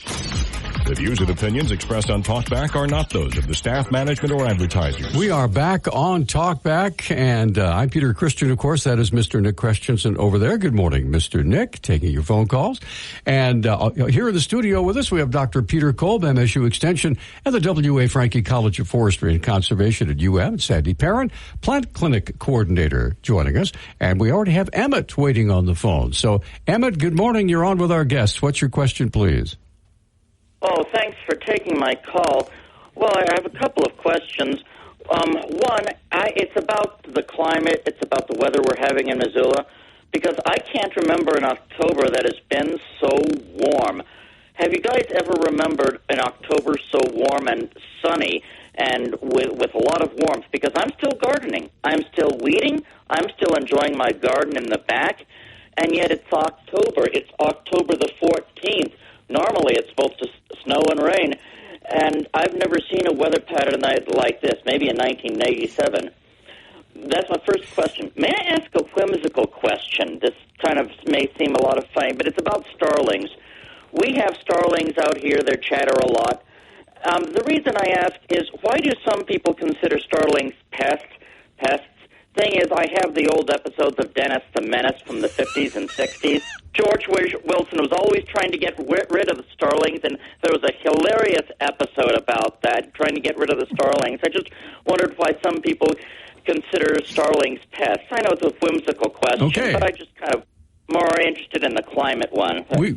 The views and opinions expressed on Talkback are not those of the staff, management, or advertisers. We are back on Talkback, and I'm Peter Christian, of course. That is Mr. Nick Christensen over there. Good morning, Mr. Nick, taking your phone calls. And here in the studio with us, we have Dr. Peter Kolb, MSU Extension, and the W.A. Frankie College of Forestry and Conservation at UM, Sandy Perrin, Plant Clinic Coordinator, joining us. And we already have Emmett waiting on the phone. So, Emmett, good morning. You're on with our guest. What's your question, please? Oh, thanks for taking my call. Well, I have a couple of questions. One, it's about the climate. It's about the weather we're having in Missoula, because I can't remember an October that has been so warm. Have you guys ever remembered an October so warm and sunny and with a lot of warmth? Because I'm still gardening. I'm still weeding. I'm still enjoying my garden in the back, and yet it's October. It's October the 14th. Normally, it's supposed to snow and rain, and I've never seen a weather pattern like this, maybe in 1987. That's my first question. May I ask a whimsical question? This kind of may seem a lot of fun, but it's about starlings. We have starlings out here. They chatter a lot. The reason I ask is, why do some people consider starlings pests? Thing is, I have the old episodes of Dennis the Menace from the 50s and 60s. George Wilson was always trying to get rid of the starlings, and there was a hilarious episode about that, trying to get rid of the starlings. I just wondered why some people consider starlings pests. I know it's a whimsical question, but I just kind of more interested in the climate one. We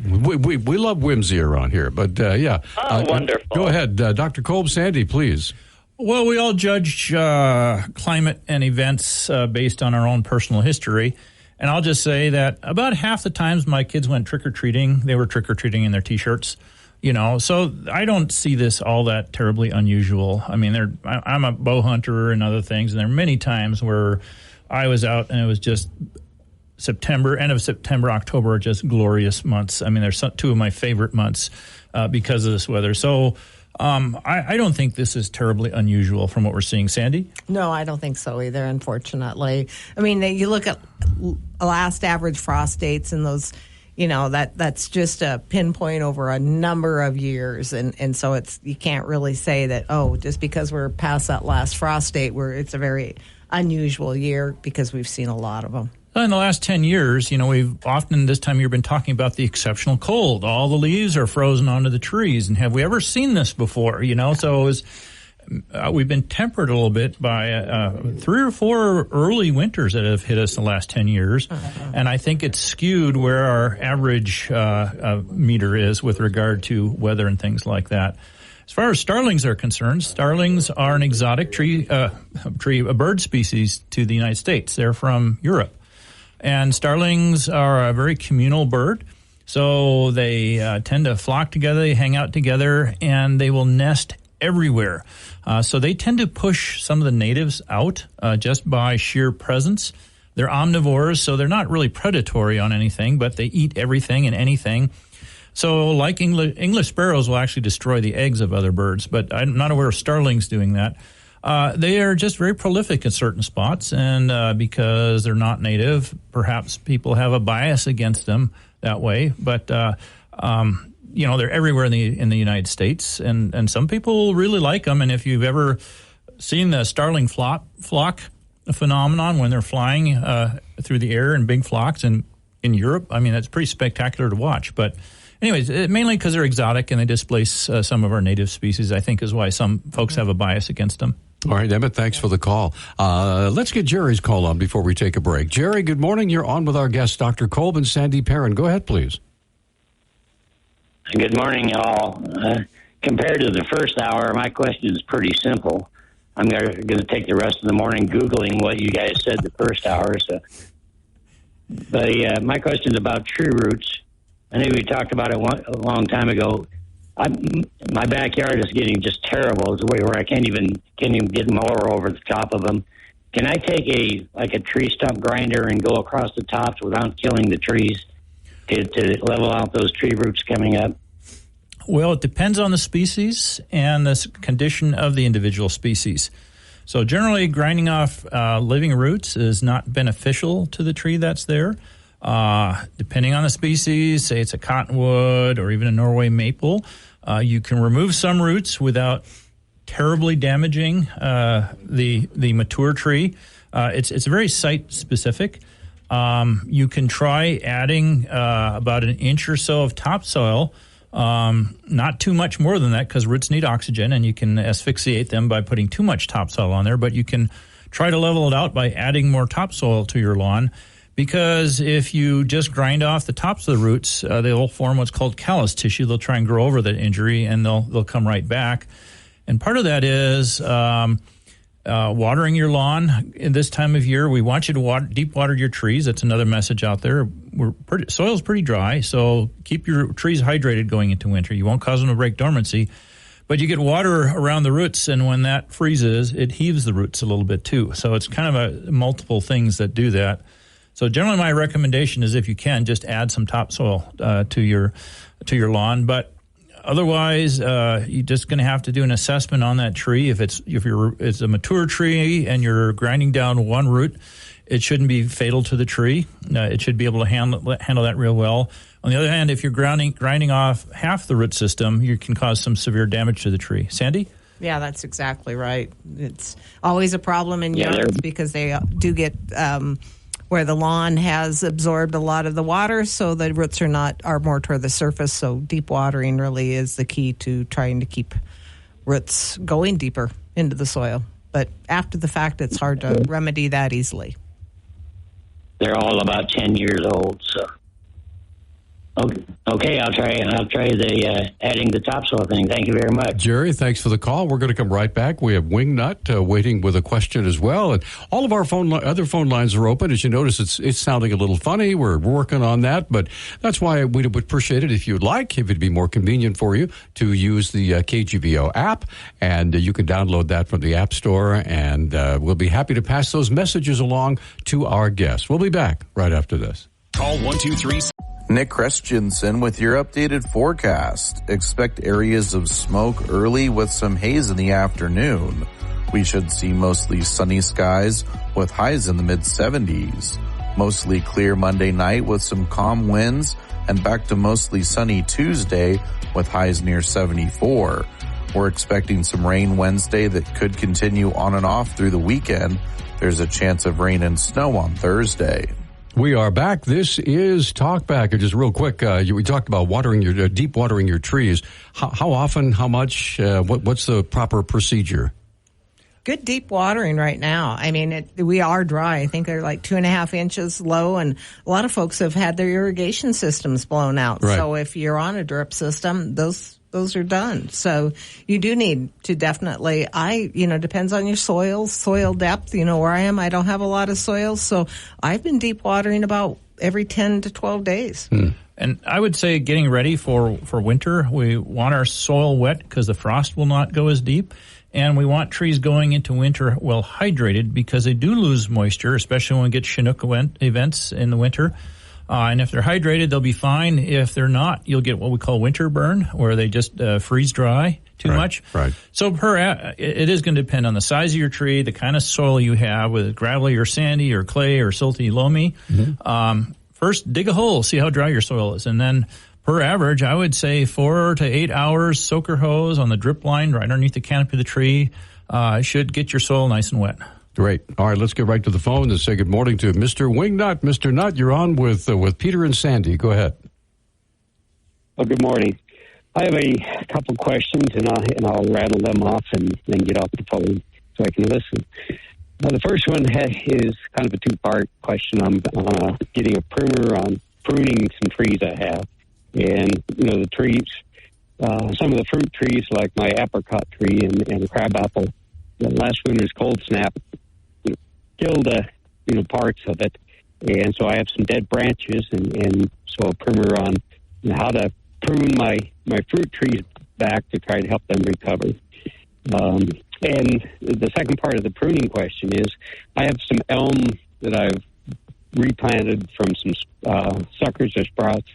love whimsy around here, but yeah. Oh, wonderful. Go ahead, Dr. Kolb, Sandy, please. Well, we all judge climate and events based on our own personal history. And I'll just say that about half the times my kids went trick-or-treating, they were trick-or-treating in their T-shirts. You know, so I don't see this all that terribly unusual. I mean, I'm a bow hunter and other things, and there are many times where I was out and it was just end of September, October are just glorious months. I mean, they're two of my favorite months because of this weather. So I don't think this is terribly unusual from what we're seeing. Sandy? No, I don't think so either, unfortunately. I mean, you look at last average frost dates and those, you know, that's just a pinpoint over a number of years. And so you can't really say that, just because we're past that last frost date, it's a very unusual year, because we've seen a lot of them. In the last 10 years, you know, we've often this time of year been talking about the exceptional cold. All the leaves are frozen onto the trees. And have we ever seen this before? You know, so we've been tempered a little bit by 3 or 4 early winters that have hit us in the last 10 years. And I think it's skewed where our average meter is with regard to weather and things like that. As far as starlings are concerned, starlings are an exotic bird species to the United States. They're from Europe. And starlings are a very communal bird. So they tend to flock together, they hang out together, and they will nest everywhere. So they tend to push some of the natives out just by sheer presence. They're omnivores, so they're not really predatory on anything, but they eat everything and anything. So like English sparrows will actually destroy the eggs of other birds, but I'm not aware of starlings doing that. They are just very prolific in certain spots, and because they're not native, perhaps people have a bias against them that way. But they're everywhere in the United States, and some people really like them. And if you've ever seen the starling flock phenomenon when they're flying through the air in big flocks in Europe, I mean, that's pretty spectacular to watch. But anyways, mainly because they're exotic and they displace some of our native species, I think is why some folks have a bias against them. All right, Emmett, thanks for the call. Let's get Jerry's call on before we take a break. Jerry, good morning. You're on with our guest, Dr. Kolb and Sandy Perrin. Go ahead, please. Good morning, y'all. Compared to the first hour, my question is pretty simple. I'm going to take the rest of the morning Googling what you guys said the first hour. But my question is about tree roots. I know we talked about it a long time ago. My backyard is getting just terrible. It's a way where I can't even get mower over the top of them. Can I take a tree stump grinder and go across the tops without killing the trees to level out those tree roots coming up? Well, it depends on the species and the condition of the individual species. So generally, grinding off living roots is not beneficial to the tree that's there. Depending on the species, say it's a cottonwood or even a Norway maple, you can remove some roots without terribly damaging the mature tree. It's very site specific. You can try adding about an inch or so of topsoil. Not too much more than that because roots need oxygen, and you can asphyxiate them by putting too much topsoil on there. But you can try to level it out by adding more topsoil to your lawn. Because if you just grind off the tops of the roots, they'll form what's called callus tissue. They'll try and grow over that injury, and they'll come right back. And part of that is watering your lawn. In this time of year, we want you to deep water your trees. That's another message out there. Soil's pretty dry, so keep your trees hydrated going into winter. You won't cause them to break dormancy. But you get water around the roots, and when that freezes, it heaves the roots a little bit too. So it's kind of multiple things that do that. So generally my recommendation is if you can, just add some topsoil to your lawn. But otherwise, you're just going to have to do an assessment on that tree. If it's a mature tree and you're grinding down one root, it shouldn't be fatal to the tree. It should be able to handle that real well. On the other hand, if you're grinding off half the root system, you can cause some severe damage to the tree. Sandy? Yeah, that's exactly right. It's always a problem in yards because they do get where the lawn has absorbed a lot of the water, so the roots are more toward the surface. So deep watering really is the key to trying to keep roots going deeper into the soil. But after the fact, it's hard to remedy that easily. They're all about 10 years old, so. Okay, I'll try the adding the topsoil thing. Thank you very much. Jerry, thanks for the call. We're going to come right back. We have Wingnut waiting with a question as well. And all of our other phone lines are open. As you notice, it's sounding a little funny. We're working on that, but that's why we would appreciate it if it'd be more convenient for you to use the KGVO app. And you can download that from the App Store, and we'll be happy to pass those messages along to our guests. We'll be back right after this. Call 123. Nick Christensen with your updated forecast. Expect areas of smoke early with some haze in the afternoon. We should see mostly sunny skies with highs in the mid-70s. Mostly clear Monday night with some calm winds, and back to mostly sunny Tuesday with highs near 74. We're expecting some rain Wednesday that could continue on and off through the weekend. There's a chance of rain and snow on Thursday. We are back. This is Talk Back. Just real quick, we talked about deep watering your trees. How often, how much, what's the proper procedure? Good deep watering right now. I mean, we are dry. I think they're like 2.5 inches low, and a lot of folks have had their irrigation systems blown out. Right. So if you're on a drip system, those those are done. So you do need to definitely, depends on your soil depth. Where I am, I don't have a lot of soil. So I've been deep watering about every 10 to 12 days. And I would say getting ready for winter, we want our soil wet because the frost will not go as deep. And we want trees going into winter well hydrated because they do lose moisture, especially when we get Chinook events in the winter. And if they're hydrated, they'll be fine. If they're not, you'll get what we call winter burn, where they just freeze dry too much. Right. So it is going to depend on the size of your tree, the kind of soil you have, whether it's gravelly or sandy or clay or silty loamy. First, dig a hole, see how dry your soil is. And then per average, I would say 4 to 8 hours soaker hose on the drip line right underneath the canopy of the tree should get your soil nice and wet. Great. All right, let's get right to the phone and say good morning to Mr. Wingnut. Mr. Nutt, you're on with Peter and Sandy. Go ahead. Well, good morning. I have a couple questions, and I'll rattle them off and then get off the phone so I can listen. The first one is kind of a two-part question. I'm getting a primer on pruning some trees I have. And, the trees, some of the fruit trees like my apricot tree and crabapple, last winter's cold snap killed parts of it, and so I have some dead branches, and so a primer on how to prune my fruit trees back to try to help them recover. And the second part of the pruning question is, I have some elm that I've replanted from some suckers or sprouts,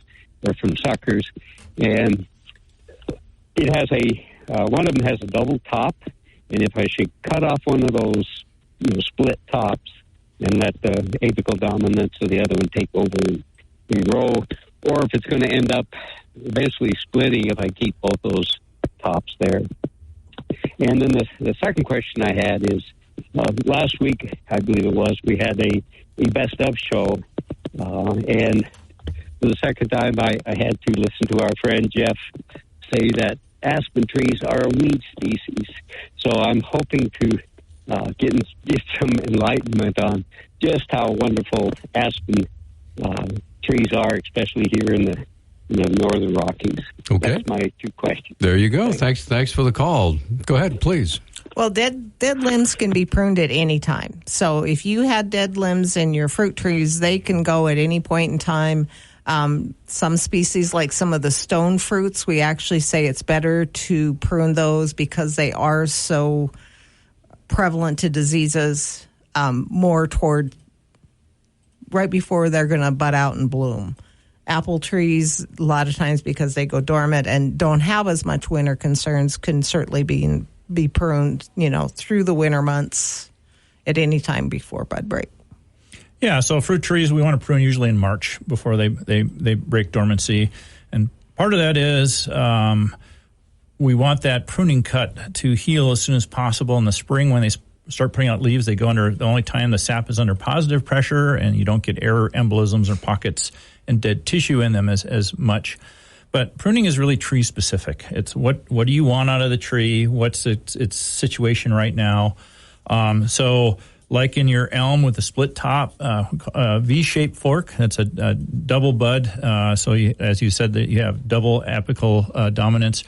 or from suckers, and it has one of them has a double top. And if I should cut off one of those, split tops and let the apical dominance of the other one take over and grow, or if it's going to end up eventually splitting if I keep both those tops there. And then the second question I had is, last week, I believe it was, we had a best of show, and for the second time I had to listen to our friend Jeff say that aspen trees are a weed species. So I'm hoping to get some enlightenment on just how wonderful aspen trees are, especially here in the northern Rockies. Okay. That's my two questions. There you go. Thanks for the call. Go ahead, please. Well, dead limbs can be pruned at any time. So if you had dead limbs in your fruit trees, they can go at any point in time. Some species, like some of the stone fruits, we actually say it's better to prune those because they are so prevalent to diseases more toward right before they're going to bud out and bloom. Apple trees, a lot of times because they go dormant and don't have as much winter concerns, can certainly be pruned, through the winter months at any time before bud break. Yeah, so fruit trees we want to prune usually in March before they break dormancy. And part of that is we want that pruning cut to heal as soon as possible in the spring. When they start putting out leaves, they go under, the only time the sap is under positive pressure and you don't get air embolisms or pockets and dead tissue in them as much. But pruning is really tree specific. It's what do you want out of the tree? What's its situation right now? So like in your elm with the split top, V-shaped fork, that's a double bud. So as you said, that you have double apical dominance.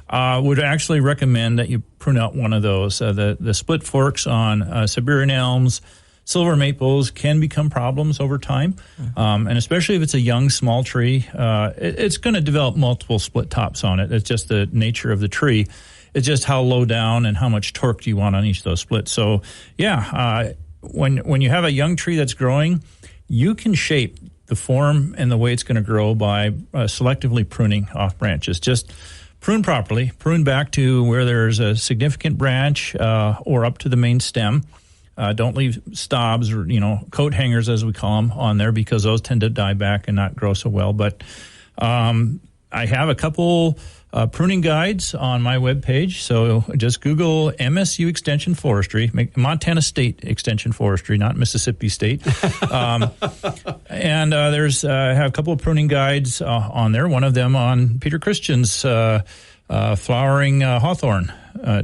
Would actually recommend that you prune out one of those. The split forks on Siberian elms, silver maples can become problems over time, and especially if it's a young, small tree, it's going to develop multiple split tops on it. It's just the nature of the tree. It's just how low down and how much torque do you want on each of those splits. So, when you have a young tree that's growing, you can shape the form and the way it's going to grow by selectively pruning off branches. Just prune properly, prune back to where there's a significant branch or up to the main stem. Don't leave stobs or, coat hangers, as we call them, on there because those tend to die back and not grow so well. But I have a couple pruning guides on my webpage. So just Google MSU Extension Forestry, Montana State Extension Forestry, not Mississippi State. And there's I have a couple of pruning guides on there. One of them on Peter Christian's flowering hawthorn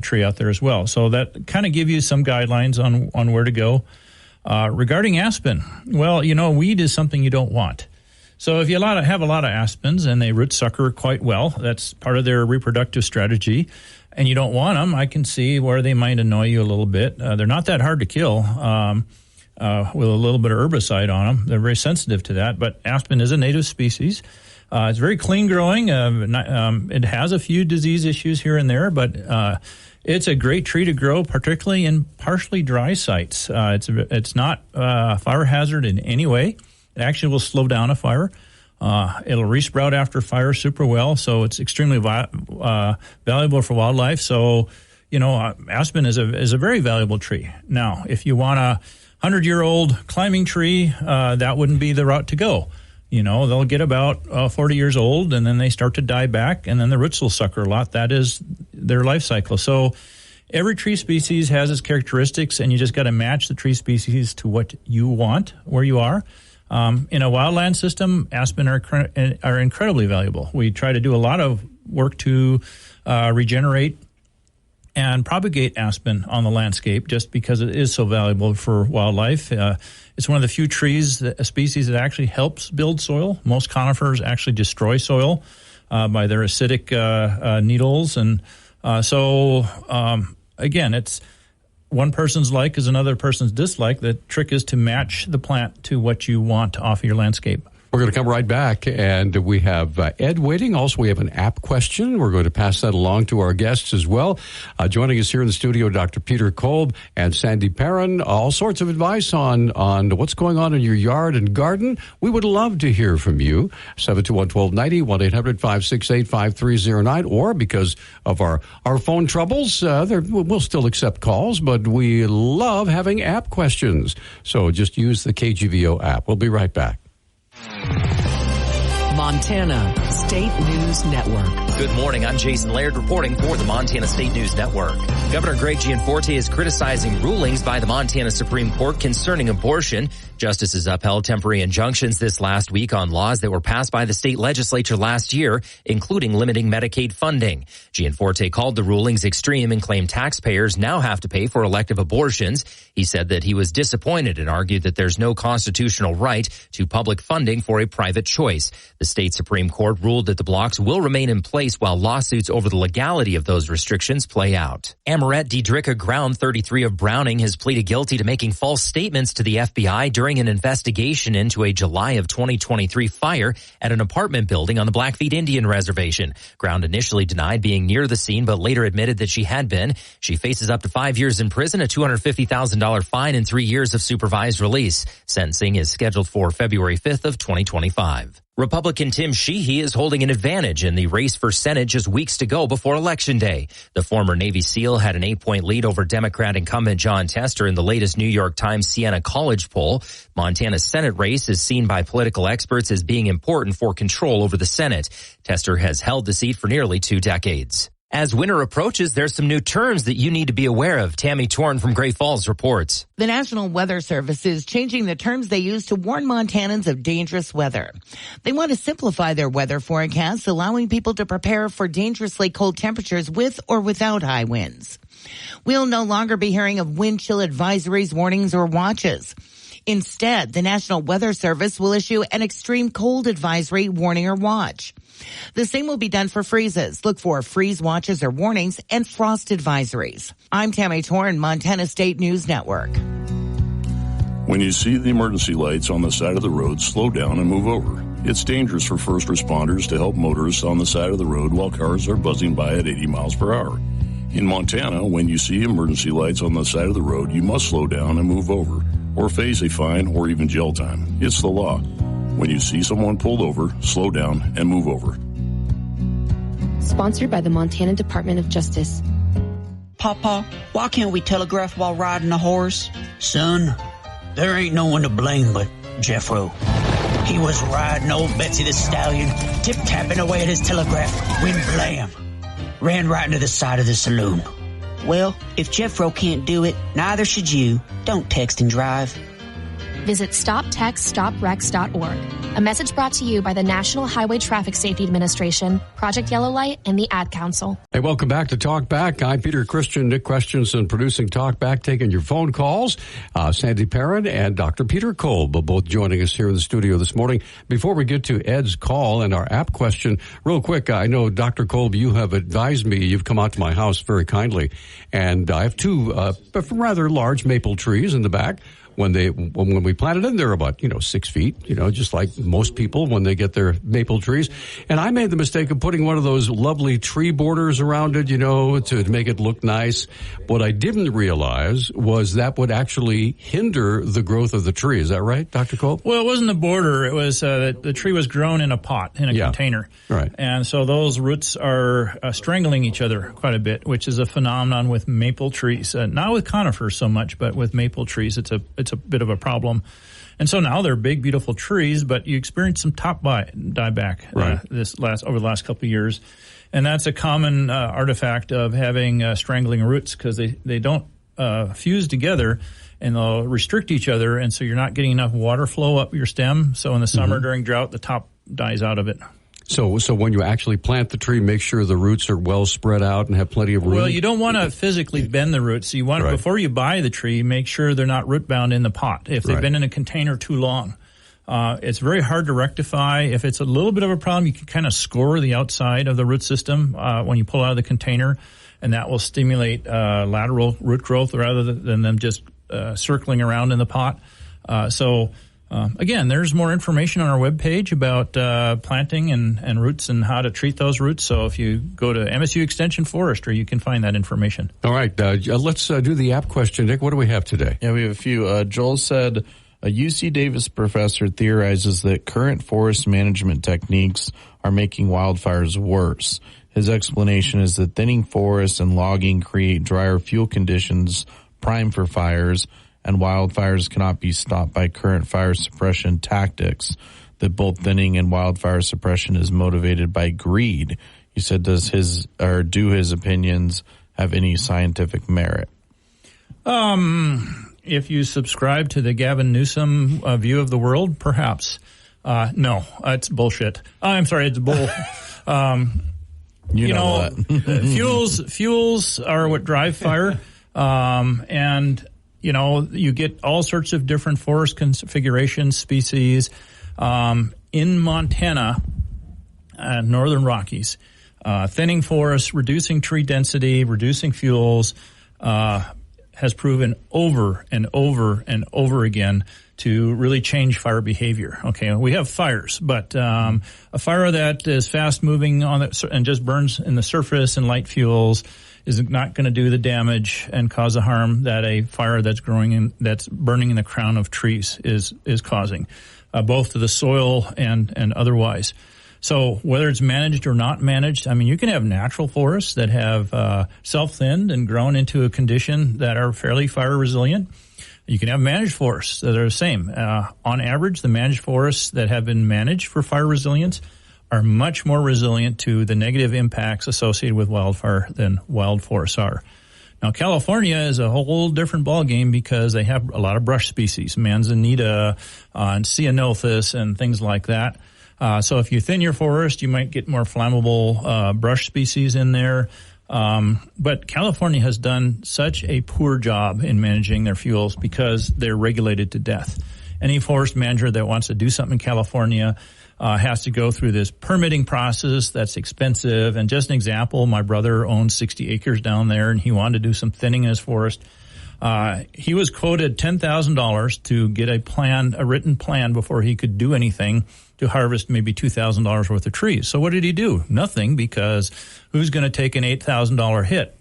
tree out there as well. So that kind of give you some guidelines on where to go. Regarding aspen, well, weed is something you don't want. So if you have a lot of aspens and they root sucker quite well, that's part of their reproductive strategy, and you don't want them, I can see where they might annoy you a little bit. They're not that hard to kill with a little bit of herbicide on them. They're very sensitive to that, but aspen is a native species. It's very clean growing. It has a few disease issues here and there, but it's a great tree to grow, particularly in partially dry sites. It's not a fire hazard in any way. It actually will slow down a fire. It'll resprout after fire super well, so it's extremely valuable for wildlife. So, aspen is a very valuable tree. Now, if you want a 100-year-old climbing tree, that wouldn't be the route to go. They'll get about 40 years old, and then they start to die back, and then the roots will sucker a lot. That is their life cycle. So every tree species has its characteristics, and you just got to match the tree species to what you want where you are. In a wildland system, aspen are incredibly valuable. We try to do a lot of work to regenerate and propagate aspen on the landscape just because it is so valuable for wildlife. It's one of the few species that actually helps build soil. Most conifers actually destroy soil by their acidic needles. And again, it's one person's like is another person's dislike. The trick is to match the plant to what you want off your landscape. We're going to come right back, and we have Ed waiting. Also, we have an app question. We're going to pass that along to our guests as well. Joining us here in the studio, Dr. Peter Kolb and Sandy Perrin. All sorts of advice on what's going on in your yard and garden. We would love to hear from you. 721-1290, 1-800-568-5309. Or because of our phone troubles, we'll still accept calls, but we love having app questions. So just use the KGVO app. We'll be right back. Montana State News Network. Good morning. I'm Jason Laird reporting for the Montana State News Network. Governor Greg Gianforte is criticizing rulings by the Montana Supreme Court concerning abortion. Justices upheld temporary injunctions this last week on laws that were passed by the state legislature last year, including limiting Medicaid funding. Gianforte called the rulings extreme and claimed taxpayers now have to pay for elective abortions. He said that he was disappointed and argued that there's no constitutional right to public funding for a private choice. The state Supreme Court ruled that the blocks will remain in place while lawsuits over the legality of those restrictions play out. Amoret Diedricka Ground, 33 of Browning, has pleaded guilty to making false statements to the FBI during an investigation into a July of 2023 fire at an apartment building on the Blackfeet Indian Reservation. Ground initially denied being near the scene, but later admitted that she had been. She faces up to 5 years in prison, a $250,000 fine, and 3 years of supervised release. Sentencing is scheduled for February 5th of 2025. Republican Tim Sheehy is holding an advantage in the race for Senate just weeks to go before Election Day. The former Navy SEAL had an 8-point lead over Democrat incumbent John Tester in the latest New York Times Siena College poll. Montana's Senate race is seen by political experts as being important for control over the Senate. Tester has held the seat for nearly 2 decades. As winter approaches, there's some new terms that you need to be aware of. Tammy Torn from Great Falls reports. The National Weather Service is changing the terms they use to warn Montanans of dangerous weather. They want to simplify their weather forecasts, allowing people to prepare for dangerously cold temperatures with or without high winds. We'll no longer be hearing of wind chill advisories, warnings, or watches. Instead, the National Weather Service will issue an extreme cold advisory, warning, or watch. The same will be done for freezes. Look for freeze watches or warnings and frost advisories. I'm Tammy Torn, Montana State News Network. When you see the emergency lights on the side of the road, slow down and move over. It's dangerous for first responders to help motorists on the side of the road while cars are buzzing by at 80 miles per hour. In Montana, when you see emergency lights on the side of the road, you must slow down and move over, or face a fine or even jail time. It's the law. When you see someone pulled over, slow down and move over. Sponsored by the Montana Department of Justice. Papa, why can't we telegraph while riding a horse? Son, there ain't no one to blame but Jeffro. He was riding old Betsy the Stallion, tip-tapping away at his telegraph, when blam, ran right into the side of the saloon. Well, if Jeffro can't do it, neither should you. Don't text and drive. Visit StopTextStopWrecks.org. A message brought to you by the National Highway Traffic Safety Administration, Project Yellow Light, and the Ad Council. Hey, welcome back to Talk Back. I'm Peter Christian, Nick Questionson, producing Talk Back, taking your phone calls. Sandy Perrin and Dr. Peter Kolb are both joining us here in the studio this morning. Before we get to Ed's call and our app question, real quick, I know, Dr. Kolb, you have advised me, you've come out to my house very kindly, and I have two rather large maple trees in the back. When we planted them, they're about, 6 feet, just like most people when they get their maple trees. And I made the mistake of putting one of those lovely tree borders around it, to make it look nice. What I didn't realize was that would actually hinder the growth of the tree. Is that right, Dr. Kolb? Well, it wasn't the border. It was the tree was grown in a pot, in a container. Right. And so those roots are strangling each other quite a bit, which is a phenomenon with maple trees. Not with conifers so much, but with maple trees, it's a bit of a problem. And so now they're big, beautiful trees, but you experience some top dieback over the last couple of years. And that's a common artifact of having strangling roots, because they don't fuse together, and they'll restrict each other, and so you're not getting enough water flow up your stem. So in the summer during drought, the top dies out of it. So when you actually plant the tree, make sure the roots are well spread out and have plenty of room. Well, you don't want to physically bend the roots. You want before you buy the tree, make sure they're not root bound in the pot. If they've been in a container too long, it's very hard to rectify. If it's a little bit of a problem, you can kind of score the outside of the root system when you pull out of the container, and that will stimulate lateral root growth rather than them just circling around in the pot. Again, there's more information on our webpage about planting and roots and how to treat those roots. So if you go to MSU Extension Forestry, you can find that information. All right. Let's do the app question, Nick. What do we have today? Yeah, we have a few. Joel said a UC Davis professor theorizes that current forest management techniques are making wildfires worse. His explanation is that thinning forests and logging create drier fuel conditions prime for fires, and wildfires cannot be stopped by current fire suppression tactics, that both thinning and wildfire suppression is motivated by greed. He said, do his opinions have any scientific merit? If you subscribe to the Gavin Newsom view of the world, perhaps. No, it's bullshit. I'm sorry, it's bull. You know that. fuels are what drive fire. And you get all sorts of different forest configurations, species. In Montana, northern Rockies, thinning forests, reducing tree density, reducing fuels, has proven over and over and over again to really change fire behavior. Okay, we have fires, but a fire that is fast moving and just burns in the surface and light fuels is not going to do the damage and cause the harm that a fire that's that's burning in the crown of trees is causing, both to the soil and otherwise. So whether it's managed or not managed, I mean, you can have natural forests that have self-thinned and grown into a condition that are fairly fire resilient. You can have managed forests that are the same. On average, the managed forests that have been managed for fire resilience are much more resilient to the negative impacts associated with wildfire than wild forests are. Now, California is a whole different ballgame because they have a lot of brush species, manzanita and ceanothus and things like that. So if you thin your forest, you might get more flammable brush species in there. But California has done such a poor job in managing their fuels because they're regulated to death. Any forest manager that wants to do something in California has to go through this permitting process that's expensive. And just an example, my brother owns 60 acres down there, and he wanted to do some thinning in his forest. He was quoted $10,000 to get a written plan before he could do anything to harvest maybe $2,000 worth of trees. So what did he do? Nothing, because who's going to take an $8,000 hit,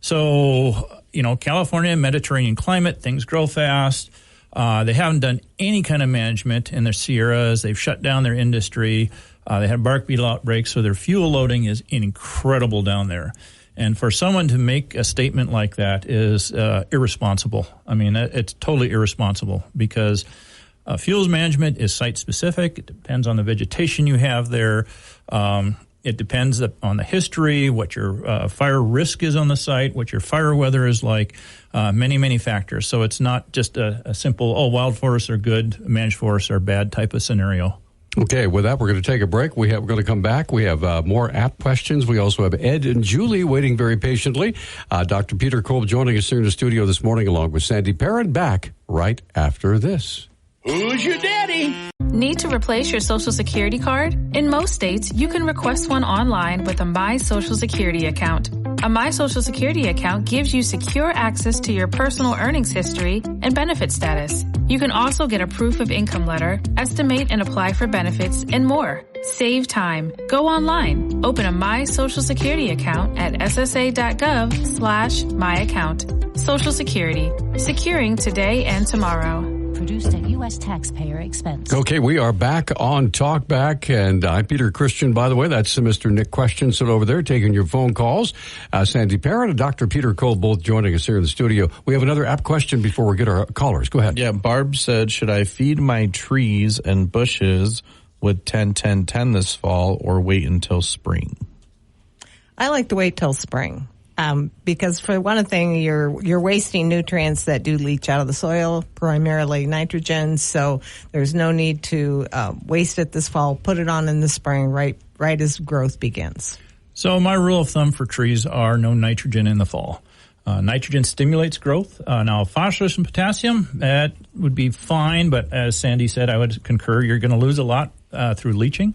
So, California, Mediterranean climate, things grow fast. They haven't done any kind of management in their Sierras. They've shut down their industry. They had bark beetle outbreaks, so their fuel loading is incredible down there. And for someone to make a statement like that is irresponsible. I mean, it's totally irresponsible because fuels management is site-specific. It depends on the vegetation you have there. It depends on the history, what your fire risk is on the site, what your fire weather is like, many, many factors. So it's not just a simple, wild forests are good, managed forests are bad type of scenario. Okay, with that, we're going to take a break. We're going to come back. We have more app questions. We also have Ed and Julie waiting very patiently. Dr. Peter Kolb joining us here in the studio this morning, along with Sandy Perrin, back right after this. Who's your daddy? Need to replace your Social Security card? In most states, you can request one online with a My Social Security account. A My Social Security account gives you secure access to your personal earnings history and benefit status. You can also get a proof of income letter, estimate and apply for benefits, and more. Save time. Go online. Open a My Social Security account at ssa.gov/myaccount. Social Security. Securing today and tomorrow. Produced at U.S. taxpayer expense. Okay, we are back on Talkback, and I'm Peter Christian, by the way. That's Mr. Nick Questionson over there taking your phone calls. Sandy Perrin and Dr. Peter Kolb both joining us here in the studio. We have another app question before we get our callers. Go ahead. Yeah, Barb said, should I feed my trees and bushes with 10-10-10 this fall or wait until spring? I like to wait till spring. Because for one thing, you're wasting nutrients that do leach out of the soil, primarily nitrogen. So there's no need to waste it this fall. Put it on in the spring, right as growth begins. So my rule of thumb for trees are no nitrogen in the fall. Nitrogen stimulates growth. Now, phosphorus and potassium, that would be fine. But as Sandy said, I would concur, you're going to lose a lot through leaching.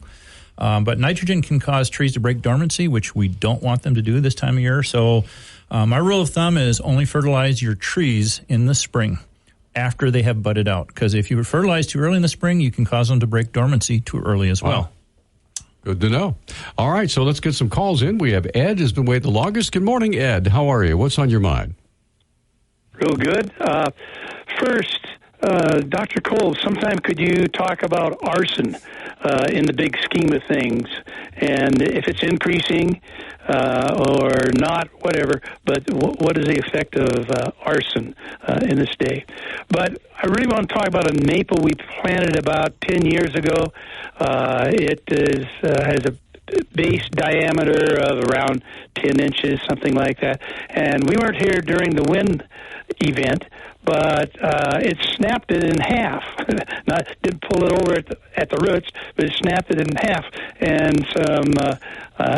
But nitrogen can cause trees to break dormancy, which we don't want them to do this time of year. So my rule of thumb is only fertilize your trees in the spring after they have budded out. Because if you fertilize too early in the spring, you can cause them to break dormancy too early as well. Wow. Good to know. All right, so let's get some calls in. We have Ed has been waiting the longest. Good morning, Ed. How are you? What's on your mind? Real good. First, Dr. Kolb, sometime could you talk about arson in the big scheme of things, and if it's increasing or not, whatever, but what is the effect of arson in this day? But I really want to talk about a maple we planted about 10 years ago. It has a base diameter of around 10 inches, something like that. And we weren't here during the wind event, but it snapped it in half. Didn't pull it over at the roots, but it snapped it in half. And some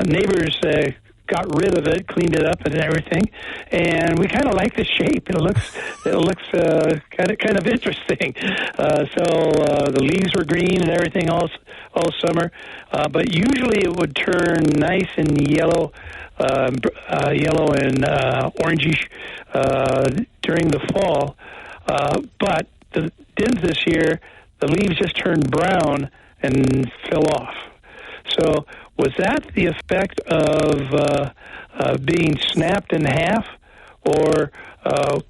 neighbors got rid of it, cleaned it up and everything, and we kind of like the shape. It looks kind of interesting. So the leaves were green and everything all summer, but usually it would turn nice and yellow and orangish during the fall. But this year, the leaves just turned brown and fell off. So was that the effect of being snapped in half, or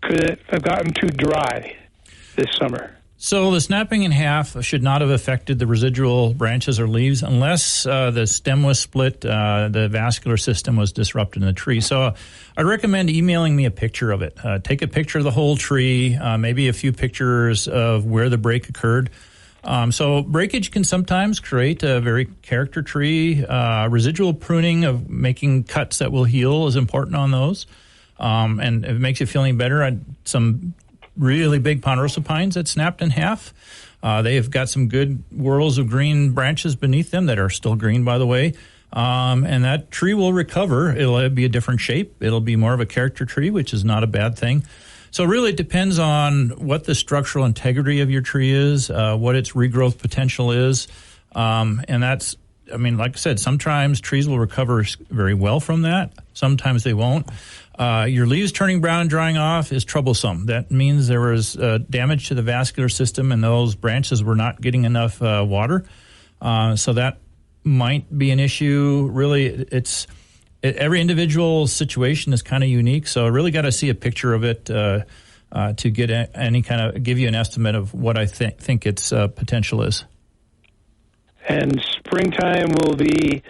could it have gotten too dry this summer? So the snapping in half should not have affected the residual branches or leaves unless the stem was split, the vascular system was disrupted in the tree. So I'd recommend emailing me a picture of it. Take a picture of the whole tree, maybe a few pictures of where the break occurred. So breakage can sometimes create a very character tree. Residual pruning of making cuts that will heal is important on those. And if it makes you feeling better, some really big ponderosa pines that snapped in half. They've got some good whorls of green branches beneath them that are still green, by the way. And that tree will recover. It'll be a different shape. It'll be more of a character tree, which is not a bad thing. So really it depends on what the structural integrity of your tree is, what its regrowth potential is. And that's, like I said, sometimes trees will recover very well from that. Sometimes they won't. Your leaves turning brown and drying off is troublesome. That means there was damage to the vascular system and those branches were not getting enough water. So that might be an issue. Really, every individual situation is kind of unique. So I really got to see a picture of it to get give you an estimate of what I think its potential is. And springtime will be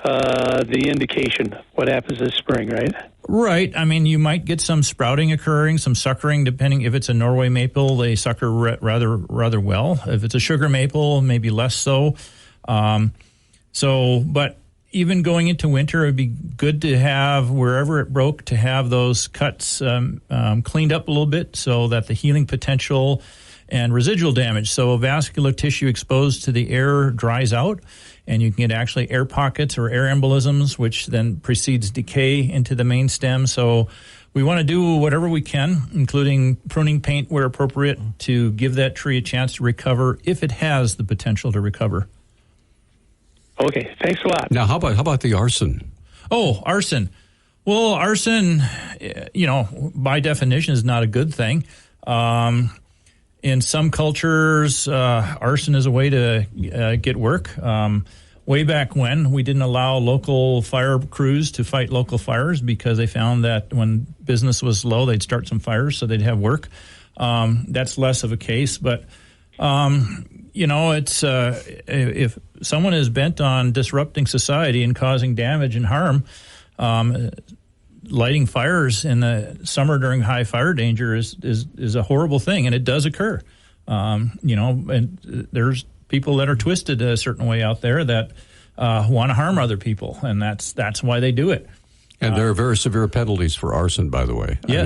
the indication of what happens this spring, right? Right. You might get some sprouting occurring, some suckering, depending. If it's a Norway maple, they sucker rather well. If it's a sugar maple, maybe less so. But even going into winter, it would be good to have, wherever it broke, to have those cuts cleaned up a little bit so that the healing potential and residual damage, so vascular tissue exposed to the air, dries out, and you can get actually air pockets or air embolisms, which then precedes decay into the main stem. So we want to do whatever we can, including pruning paint where appropriate, to give that tree a chance to recover if it has the potential to recover. Okay, thanks a lot. Now, how about the arson? Oh, arson. Well, arson, by definition is not a good thing. In some cultures, arson is a way to get work. Way back when, we didn't allow local fire crews to fight local fires because they found that when business was low, they'd start some fires so they'd have work. That's less of a case, but it's if someone is bent on disrupting society and causing damage and harm, lighting fires in the summer during high fire danger is a horrible thing, and it does occur. And there's people that are twisted a certain way out there that want to harm other people, and that's why they do it. And there are very severe penalties for arson, by the way. Yeah,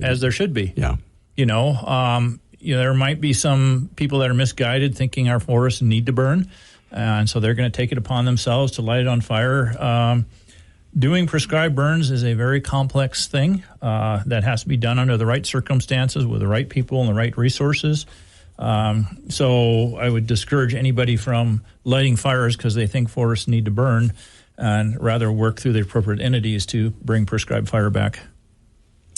as there should be. Yeah. There might be some people that are misguided thinking our forests need to burn, and so they're going to take it upon themselves to light it on fire. Doing prescribed burns is a very complex thing that has to be done under the right circumstances with the right people and the right resources. So I would discourage anybody from lighting fires because they think forests need to burn, and rather work through the appropriate entities to bring prescribed fire back.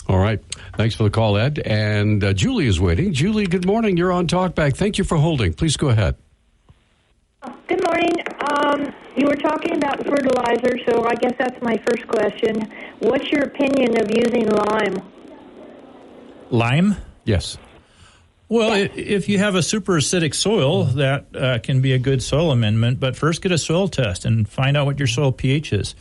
All right. Thanks for the call, Ed. And Julie is waiting. Julie, good morning. You're on Talkback. Thank you for holding. Please go ahead. Good morning. You were talking about fertilizer, so I guess that's my first question. What's your opinion of using lime? Lime? Yes. Well, if you have a super acidic soil, that can be a good soil amendment, but first get a soil test and find out what your soil pH is.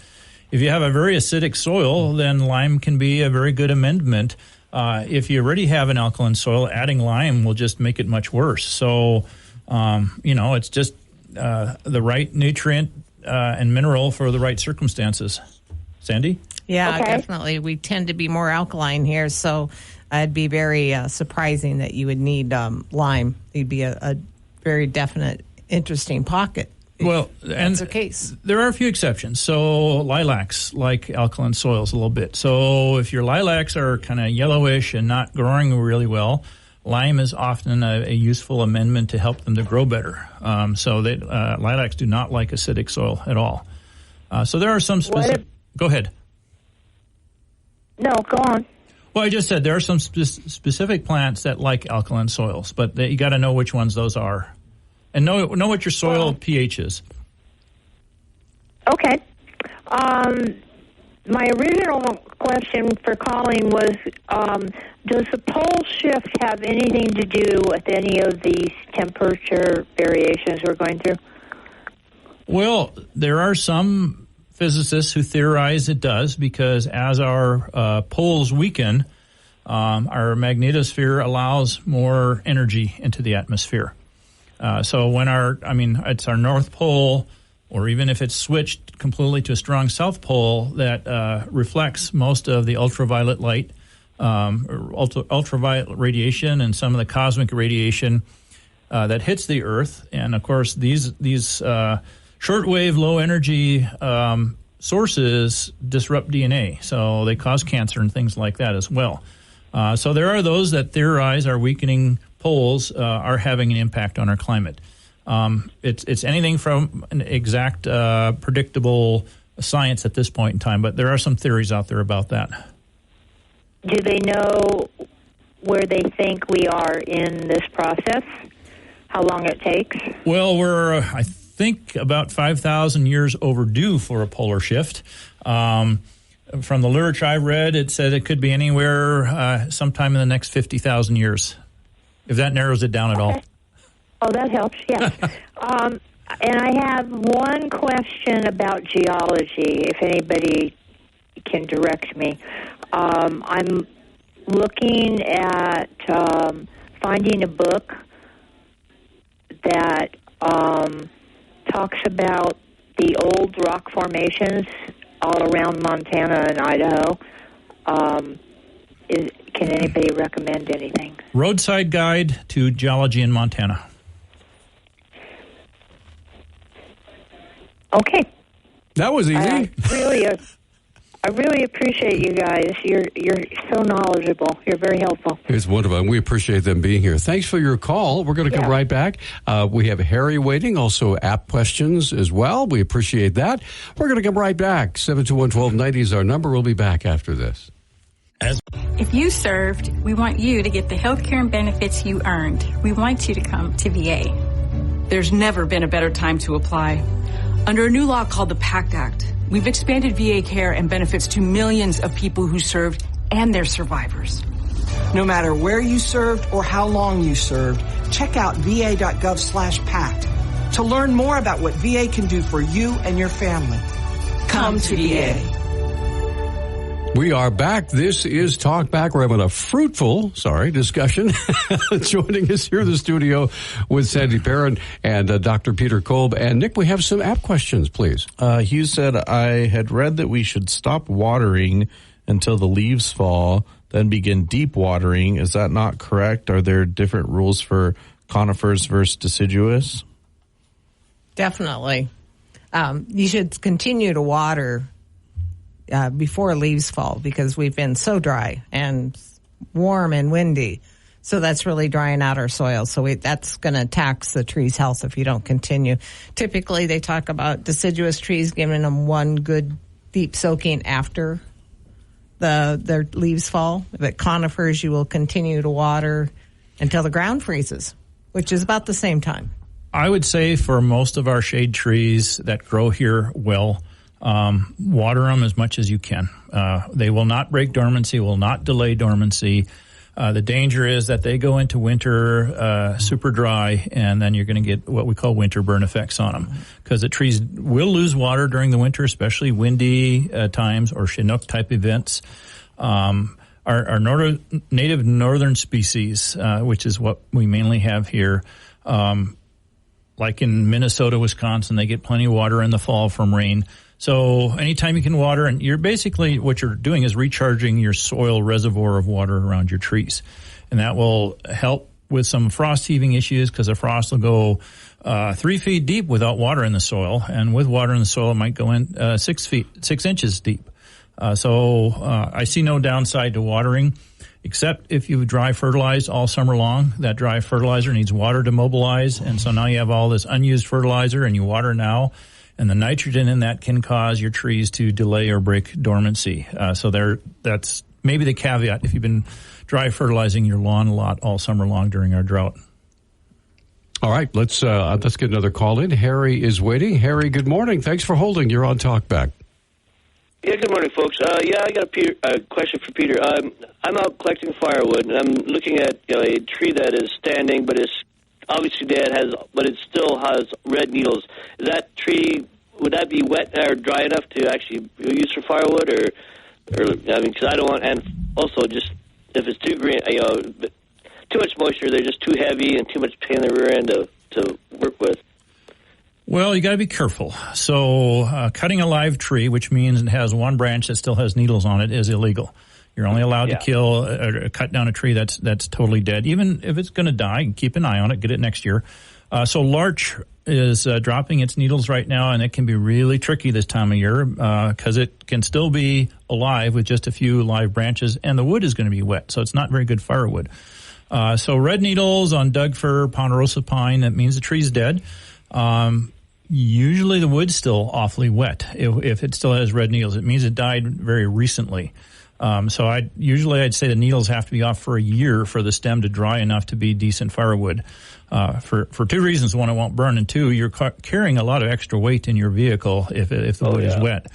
If you have a very acidic soil, then lime can be a very good amendment. If you already have an alkaline soil, adding lime will just make it much worse. So, it's just the right nutrient and mineral for the right circumstances. Sandy? Yeah, definitely. We tend to be more alkaline here, so it'd be very surprising that you would need lime. It'd be a very definite, interesting pocket. Well, and that's the case. There are a few exceptions. So lilacs like alkaline soils a little bit. So if your lilacs are kind of yellowish and not growing really well, lime is often a useful amendment to help them to grow better. So lilacs do not like acidic soil at all. So there are some specific... Go ahead. No, go on. Well, I just said there are some specific plants that like alkaline soils, but you got to know which ones those are. And know what your soil pH is. Okay. My original question for calling was, does the pole shift have anything to do with any of these temperature variations we're going through? Well, there are some physicists who theorize it does, because as our poles weaken, our magnetosphere allows more energy into the atmosphere. So when it's our North Pole, or even if it's switched completely to a strong South Pole that reflects most of the ultraviolet light, ultraviolet radiation, and some of the cosmic radiation that hits the Earth. And of course, these shortwave, low energy sources disrupt DNA, so they cause cancer and things like that as well. So there are those that theorize our weakening poles are having an impact on our climate. It's anything from an exact, predictable science at this point in time, but there are some theories out there about that. Do they know where they think we are in this process? How long it takes? Well, we're, I think, about 5,000 years overdue for a polar shift. From the literature I read, it said it could be anywhere sometime in the next 50,000 years, if that narrows it down at all. Oh, that helps, yes. And I have one question about geology, if anybody can direct me. I'm looking at finding a book that talks about the old rock formations all around Montana and Idaho. Can anybody recommend anything? Roadside Guide to Geology in Montana. Okay. That was easy. I really appreciate you guys. You're so knowledgeable. You're very helpful. It's wonderful, and we appreciate them being here. Thanks for your call. We're going to come right back. We have Harry waiting, also app questions as well. We appreciate that. We're going to come right back. 721-1290 is our number. We'll be back after this. If you served, we want you to get the health care and benefits you earned. We want you to come to VA. There's never been a better time to apply. Under a new law called the PACT Act, we've expanded VA care and benefits to millions of people who served and their survivors. No matter where you served or how long you served, check out va.gov/PACT to learn more about what VA can do for you and your family. Come to VA. We are back. This is Talk Back. We're having a fruitful, discussion. Joining us here in the studio with Sandy Perrin and Dr. Peter Kolb. And Nick, we have some app questions, please. Hugh said, I had read that we should stop watering until the leaves fall, then begin deep watering. Is that not correct? Are there different rules for conifers versus deciduous? Definitely. You should continue to water before leaves fall, because we've been so dry and warm and windy. So that's really drying out our soil. So that's going to tax the tree's health if you don't continue. Typically, they talk about deciduous trees giving them one good deep soaking after their leaves fall. But conifers, you will continue to water until the ground freezes, which is about the same time. I would say for most of our shade trees that grow here well, water them as much as you can. They will not break dormancy, will not delay dormancy. The danger is that they go into winter super dry, and then you're going to get what we call winter burn effects on them, because the trees will lose water during the winter, especially windy times or Chinook type events. Our native northern species, which is what we mainly have here, like in Minnesota, Wisconsin, they get plenty of water in the fall from rain. So anytime you can water, and you're basically, what you're doing is recharging your soil reservoir of water around your trees. And that will help with some frost heaving issues, because the frost will go 3 feet deep without water in the soil. And with water in the soil, it might go in 6 inches deep. So I see no downside to watering, except if you dry fertilize all summer long. That dry fertilizer needs water to mobilize. And so now you have all this unused fertilizer, and you water now. And the nitrogen in that can cause your trees to delay or break dormancy. So that's maybe the caveat if you've been dry fertilizing your lawn a lot all summer long during our drought. All right, let's get another call in. Harry is waiting. Harry, good morning. Thanks for holding. You're on Talkback. Yeah, good morning, folks. I got a question for Peter. I'm out collecting firewood, and I'm looking at a tree that is standing, but is obviously dead, but it still has red needles. Is that tree, would that be wet or dry enough to actually use for firewood, or because I don't want, and also just if it's too green, too much moisture, they're just too heavy and too much pain in the rear end to work with. Well, you got to be careful. So cutting a live tree, which means it has one branch that still has needles on it, is illegal. You're only allowed to kill or cut down a tree that's totally dead. Even if it's going to die, keep an eye on it, get it next year. So larch is dropping its needles right now, and it can be really tricky this time of year because it can still be alive with just a few live branches, and the wood is going to be wet, so it's not very good firewood. So red needles on Doug fir, ponderosa pine, that means the tree's dead. Usually the wood's still awfully wet. If it still has red needles, it means it died very recently. So I'd say the needles have to be off for a year for the stem to dry enough to be decent firewood. For two reasons. One, it won't burn, and two, you're carrying a lot of extra weight in your vehicle if the wood is wet.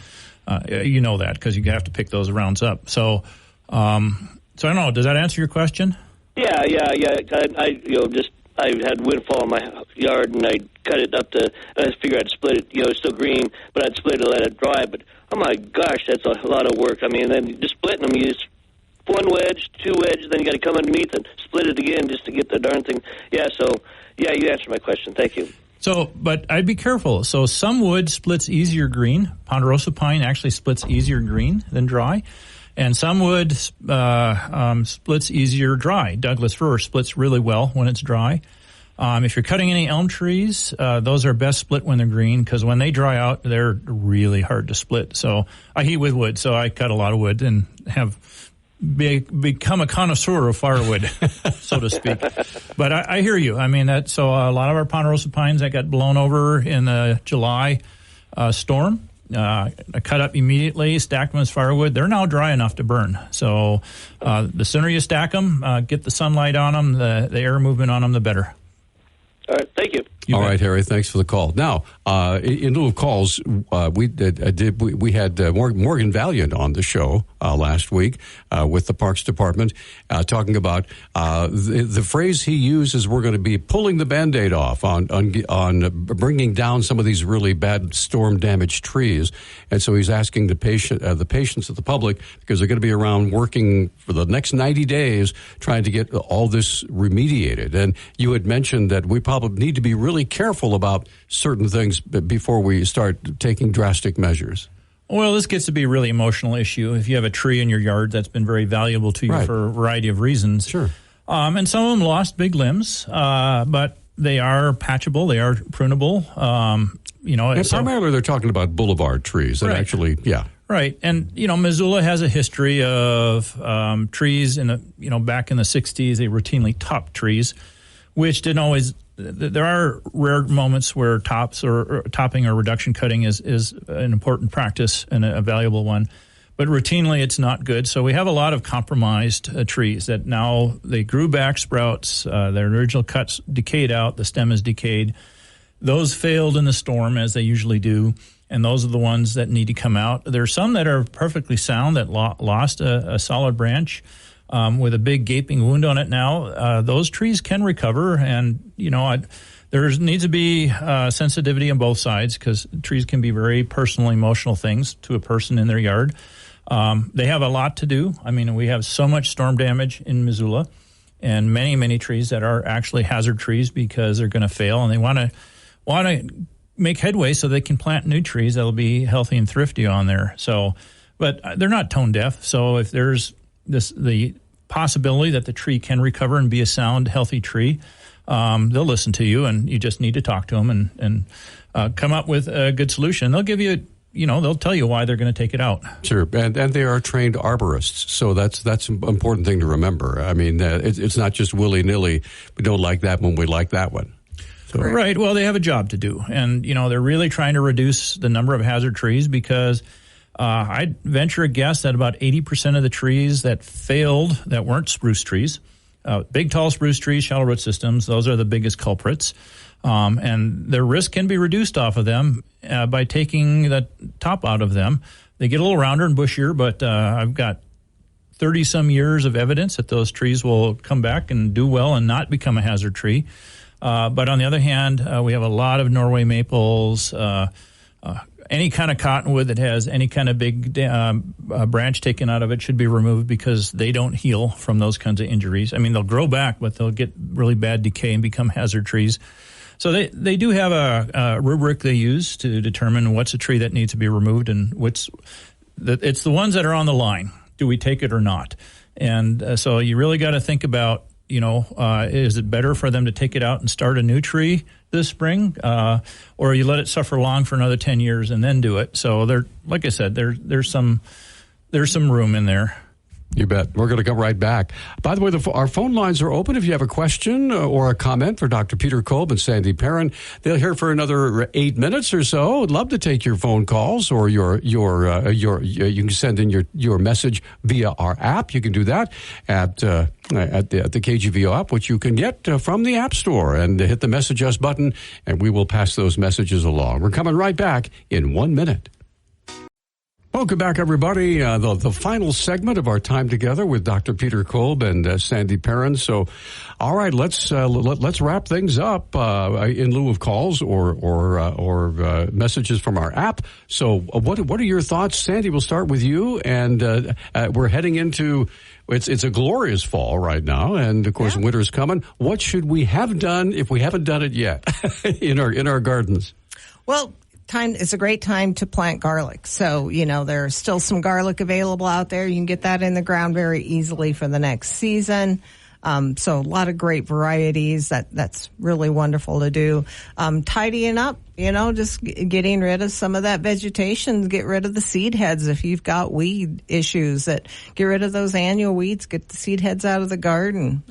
You know that because you have to pick those rounds up. So I don't know. Does that answer your question? Yeah. I had windfall in my yard, and I cut it up I figured I'd split it. It's still green, but I'd split it and let it dry. But oh my gosh, that's a lot of work. I mean, then just splitting them, you use one wedge, two wedges, then you got to come underneath and split it again just to get the darn thing. Yeah, you answered my question. Thank you. But I'd be careful. So some wood splits easier green. Ponderosa pine actually splits easier green than dry. And some wood splits easier dry. Douglas fir splits really well when it's dry. If you're cutting any elm trees, those are best split when they're green, because when they dry out, they're really hard to split. So I heat with wood, so I cut a lot of wood and have become a connoisseur of firewood, so to speak. But I hear you. I mean, so a lot of our ponderosa pines that got blown over in the July storm, I cut up immediately, stacked them as firewood. They're now dry enough to burn. So the sooner you stack them, get the sunlight on them, the air movement on them, the better. All right, thank you. All right, Harry, thanks for the call. Now, in lieu of calls, we had Morgan Valiant on the show last week with the Parks Department, talking about the phrase he uses, we're going to be pulling the Band-Aid off on bringing down some of these really bad storm-damaged trees. And so he's asking the patience of the public, because they're going to be around working for the next 90 days trying to get all this remediated. And you had mentioned that we probably need to be really careful about certain things before we start taking drastic measures. Well, this gets to be a really emotional issue. If you have a tree in your yard that's been very valuable to you for a variety of reasons. Sure. And some of them lost big limbs, but they are patchable, they are prunable. And primarily they're talking about boulevard trees that actually, Right. And, Missoula has a history of trees back in the 60s, they routinely topped trees, which didn't always. There are rare moments where topping or reduction cutting is an important practice and a valuable one, but routinely it's not good. So we have a lot of compromised trees that now they grew back sprouts, their original cuts decayed out, the stem is decayed. Those failed in the storm, as they usually do, and those are the ones that need to come out. There are some that are perfectly sound that lost a solid branch. With a big gaping wound on it now, those trees can recover, and there needs to be sensitivity on both sides, because trees can be very personal, emotional things to a person in their yard. They have a lot to do. I mean, we have so much storm damage in Missoula, and many, many trees that are actually hazard trees because they're going to fail, and they want to make headway so they can plant new trees that'll be healthy and thrifty on there. So, but they're not tone deaf. So if there's the possibility that the tree can recover and be a sound, healthy tree, they'll listen to you, and you just need to talk to them and come up with a good solution. They'll give you, they'll tell you why they're going to take it out. Sure, and they are trained arborists, so that's an important thing to remember. I mean, it's not just willy-nilly, we don't like that one, we like that one. So. Right, well, they have a job to do, and, they're really trying to reduce the number of hazard trees, because I'd venture a guess that about 80% of the trees that failed that weren't spruce trees, big, tall spruce trees, shallow root systems, those are the biggest culprits. And their risk can be reduced off of them by taking the top out of them. They get a little rounder and bushier, but I've got 30-some years of evidence that those trees will come back and do well and not become a hazard tree. But on the other hand, we have a lot of Norway maples, any kind of cottonwood that has any kind of big branch taken out of it should be removed, because they don't heal from those kinds of injuries. I mean, they'll grow back, but they'll get really bad decay and become hazard trees. So they do have a rubric they use to determine what's a tree that needs to be removed, and it's the ones that are on the line. Do we take it or not? And so you really got to think about, is it better for them to take it out and start a new tree this spring, or you let it suffer long for another 10 years and then do it? So like I said, there's some room in there. You bet. We're going to come right back. By the way, our phone lines are open. If you have a question or a comment for Dr. Peter Kolb and Sandy Perrin, they'll hear for another 8 minutes or so. I'd love to take your phone calls, or you can send in your message via our app. You can do that at the KGVO app, which you can get from the App Store, and hit the Message Us button, and we will pass those messages along. We're coming right back in 1 minute. Welcome back, everybody. The final segment of our time together with Dr. Peter Kolb and Sandy Perrin. So, all right, let's wrap things up in lieu of calls or messages from our app. So, what are your thoughts, Sandy? We'll start with you, and we're heading into it's a glorious fall right now, and of course, winter's coming. What should we have done if we haven't done it yet in our gardens? Well, it's a great time to plant garlic. So, there's still some garlic available out there. You can get that in the ground very easily for the next season. So a lot of great varieties. That's really wonderful to do. Tidying up, just getting rid of some of that vegetation, get rid of the seed heads. If you've got weed issues, get rid of those annual weeds, get the seed heads out of the garden.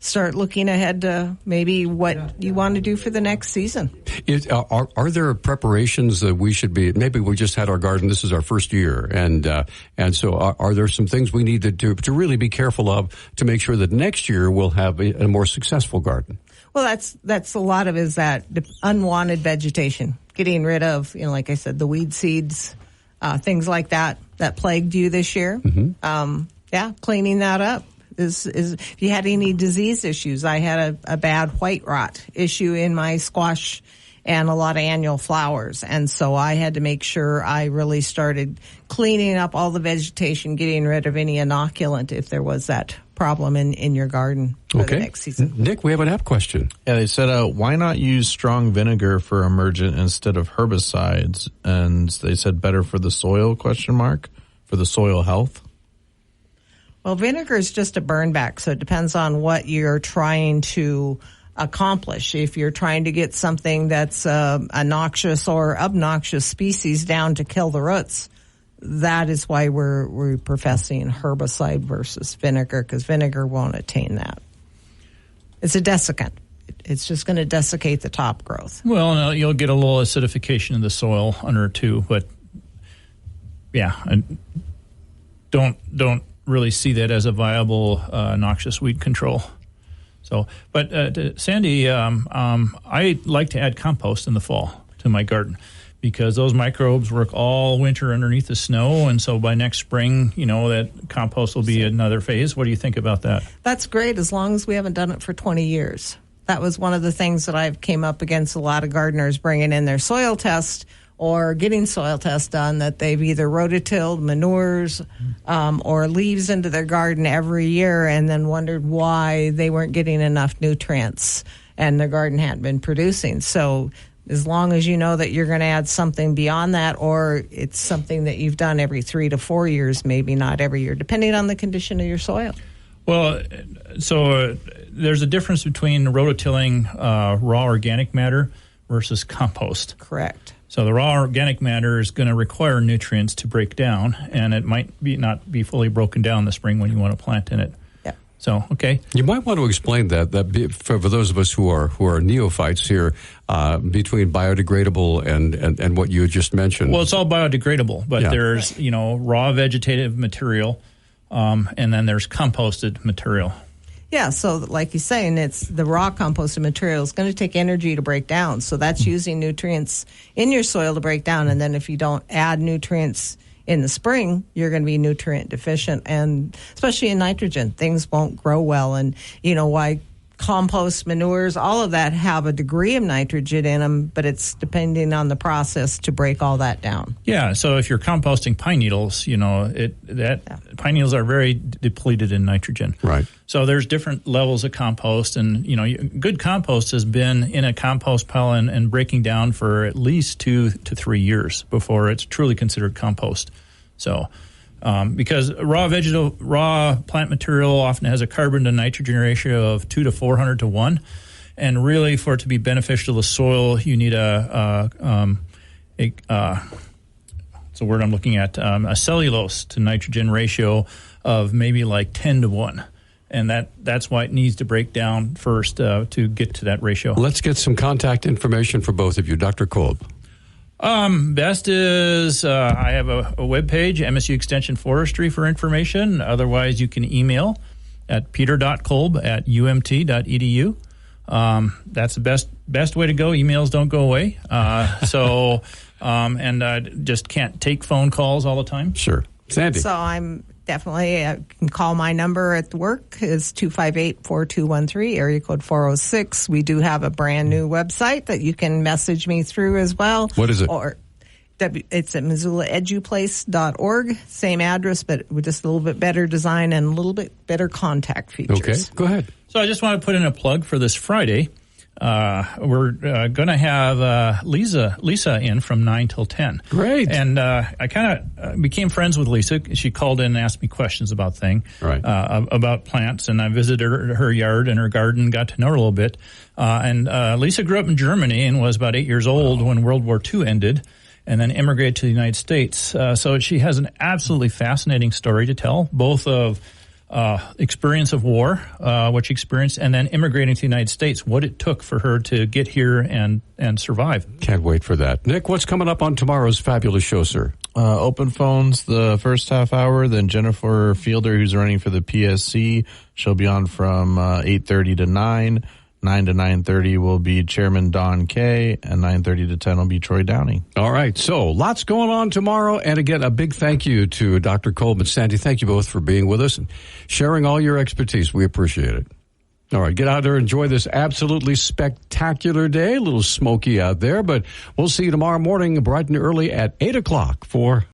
Start looking ahead to maybe what you want to do for the next season. Are there preparations that we should be? Maybe we just had our garden. This is our first year, and so are there some things we need to do to really be careful of to make sure that next year we'll have a more successful garden? Well, that's a lot of is that unwanted vegetation, getting rid of, like I said, the weed seeds, things like that plagued you this year. Mm-hmm. Cleaning that up. Is if you had any disease issues. I had a bad white rot issue in my squash and a lot of annual flowers. And so I had to make sure I really started cleaning up all the vegetation, getting rid of any inoculant if there was that problem in your garden for the next season. Nick, we have an app question. Yeah, they said, why not use strong vinegar for emergent instead of herbicides? And they said better for the soil, for the soil health. Well, vinegar is just a burn back, so it depends on what you're trying to accomplish. If you're trying to get something that's a noxious or obnoxious species down to kill the roots, that is why we're professing herbicide versus vinegar, because vinegar won't attain that. It's a desiccant. It's just going to desiccate the top growth. Well, no, you'll get a little acidification in the soil under it too, but and don't really see that as a viable noxious weed control. So, but Sandy, I like to add compost in the fall to my garden because those microbes work all winter underneath the snow, and so by next spring, that compost will be another phase. What do you think about that? That's great, as long as we haven't done it for 20 years. That was one of the things that I've came up against a lot of gardeners bringing in their soil test or getting soil tests done, that they've either rototilled manures or leaves into their garden every year and then wondered why they weren't getting enough nutrients and their garden hadn't been producing. So as long as you know that you're going to add something beyond that, or it's something that you've done every 3 to 4 years, maybe not every year, depending on the condition of your soil. Well, so there's a difference between rototilling raw organic matter versus compost. Correct. So the raw organic matter is going to require nutrients to break down, and it might not be fully broken down in the spring when you want to plant in it. Yeah. So, okay. You might want to explain that for those of us who are neophytes here, between biodegradable and what you had just mentioned. Well, it's all biodegradable, but there's, raw vegetative material, and then there's composted material. Yeah, so like you're saying, it's the raw composted material is going to take energy to break down. So that's using nutrients in your soil to break down. And then if you don't add nutrients in the spring, you're going to be nutrient deficient. And especially in nitrogen, things won't grow well. And, why compost, manures, all of that have a degree of nitrogen in them, but it's depending on the process to break all that down. Yeah, so if you're composting pine needles, pine needles are very depleted in nitrogen. Right. So there's different levels of compost, and good compost has been in a compost pile and breaking down for at least 2 to 3 years before it's truly considered compost. So because raw plant material often has a carbon to nitrogen ratio of 2 to 400 to 1, and really for it to be beneficial to the soil, you need it's the word I'm looking at, a cellulose to nitrogen ratio of maybe like 10 to 1. And that's why it needs to break down first to get to that ratio. Let's get some contact information for both of you. Dr. Kolb. Best is I have a webpage, MSU Extension Forestry, for information. Otherwise, you can email at peter.kolb@umt.edu. That's the best way to go. Emails don't go away. Just can't take phone calls all the time. Sure. Sandy. So I'm definitely, can call my number at work is 258-4213, area code 406. We do have a brand new website that you can message me through as well. What is it? It's at MissoulaEduPlace.org. Same address, but with just a little bit better design and a little bit better contact features. Okay, go ahead. So I just want to put in a plug for this Friday. We're going to have Lisa in from 9 till 10. Great. And I kind of became friends with Lisa. She called in and asked me questions about about plants, and I visited her yard and her garden, got to know her a little bit. Lisa grew up in Germany and was about 8 years old when World War II ended, and then immigrated to the United States. So she has an absolutely fascinating story to tell, both of experience of war, what she experienced, and then immigrating to the United States, what it took for her to get here and survive. Can't wait for that. Nick, what's coming up on tomorrow's fabulous show, sir? Open phones the first half hour, then Jennifer Fielder, who's running for the PSC, she'll be on from 8:30 to 9. 9 to 9:30 will be Chairman Don Kay, and 9:30 to 10 will be Troy Downey. All right, so lots going on tomorrow. And again, a big thank you to Dr. Kolb and Sandy. Thank you both for being with us and sharing all your expertise. We appreciate it. All right, get out there, enjoy this absolutely spectacular day. A little smoky out there, but we'll see you tomorrow morning bright and early at 8 o'clock for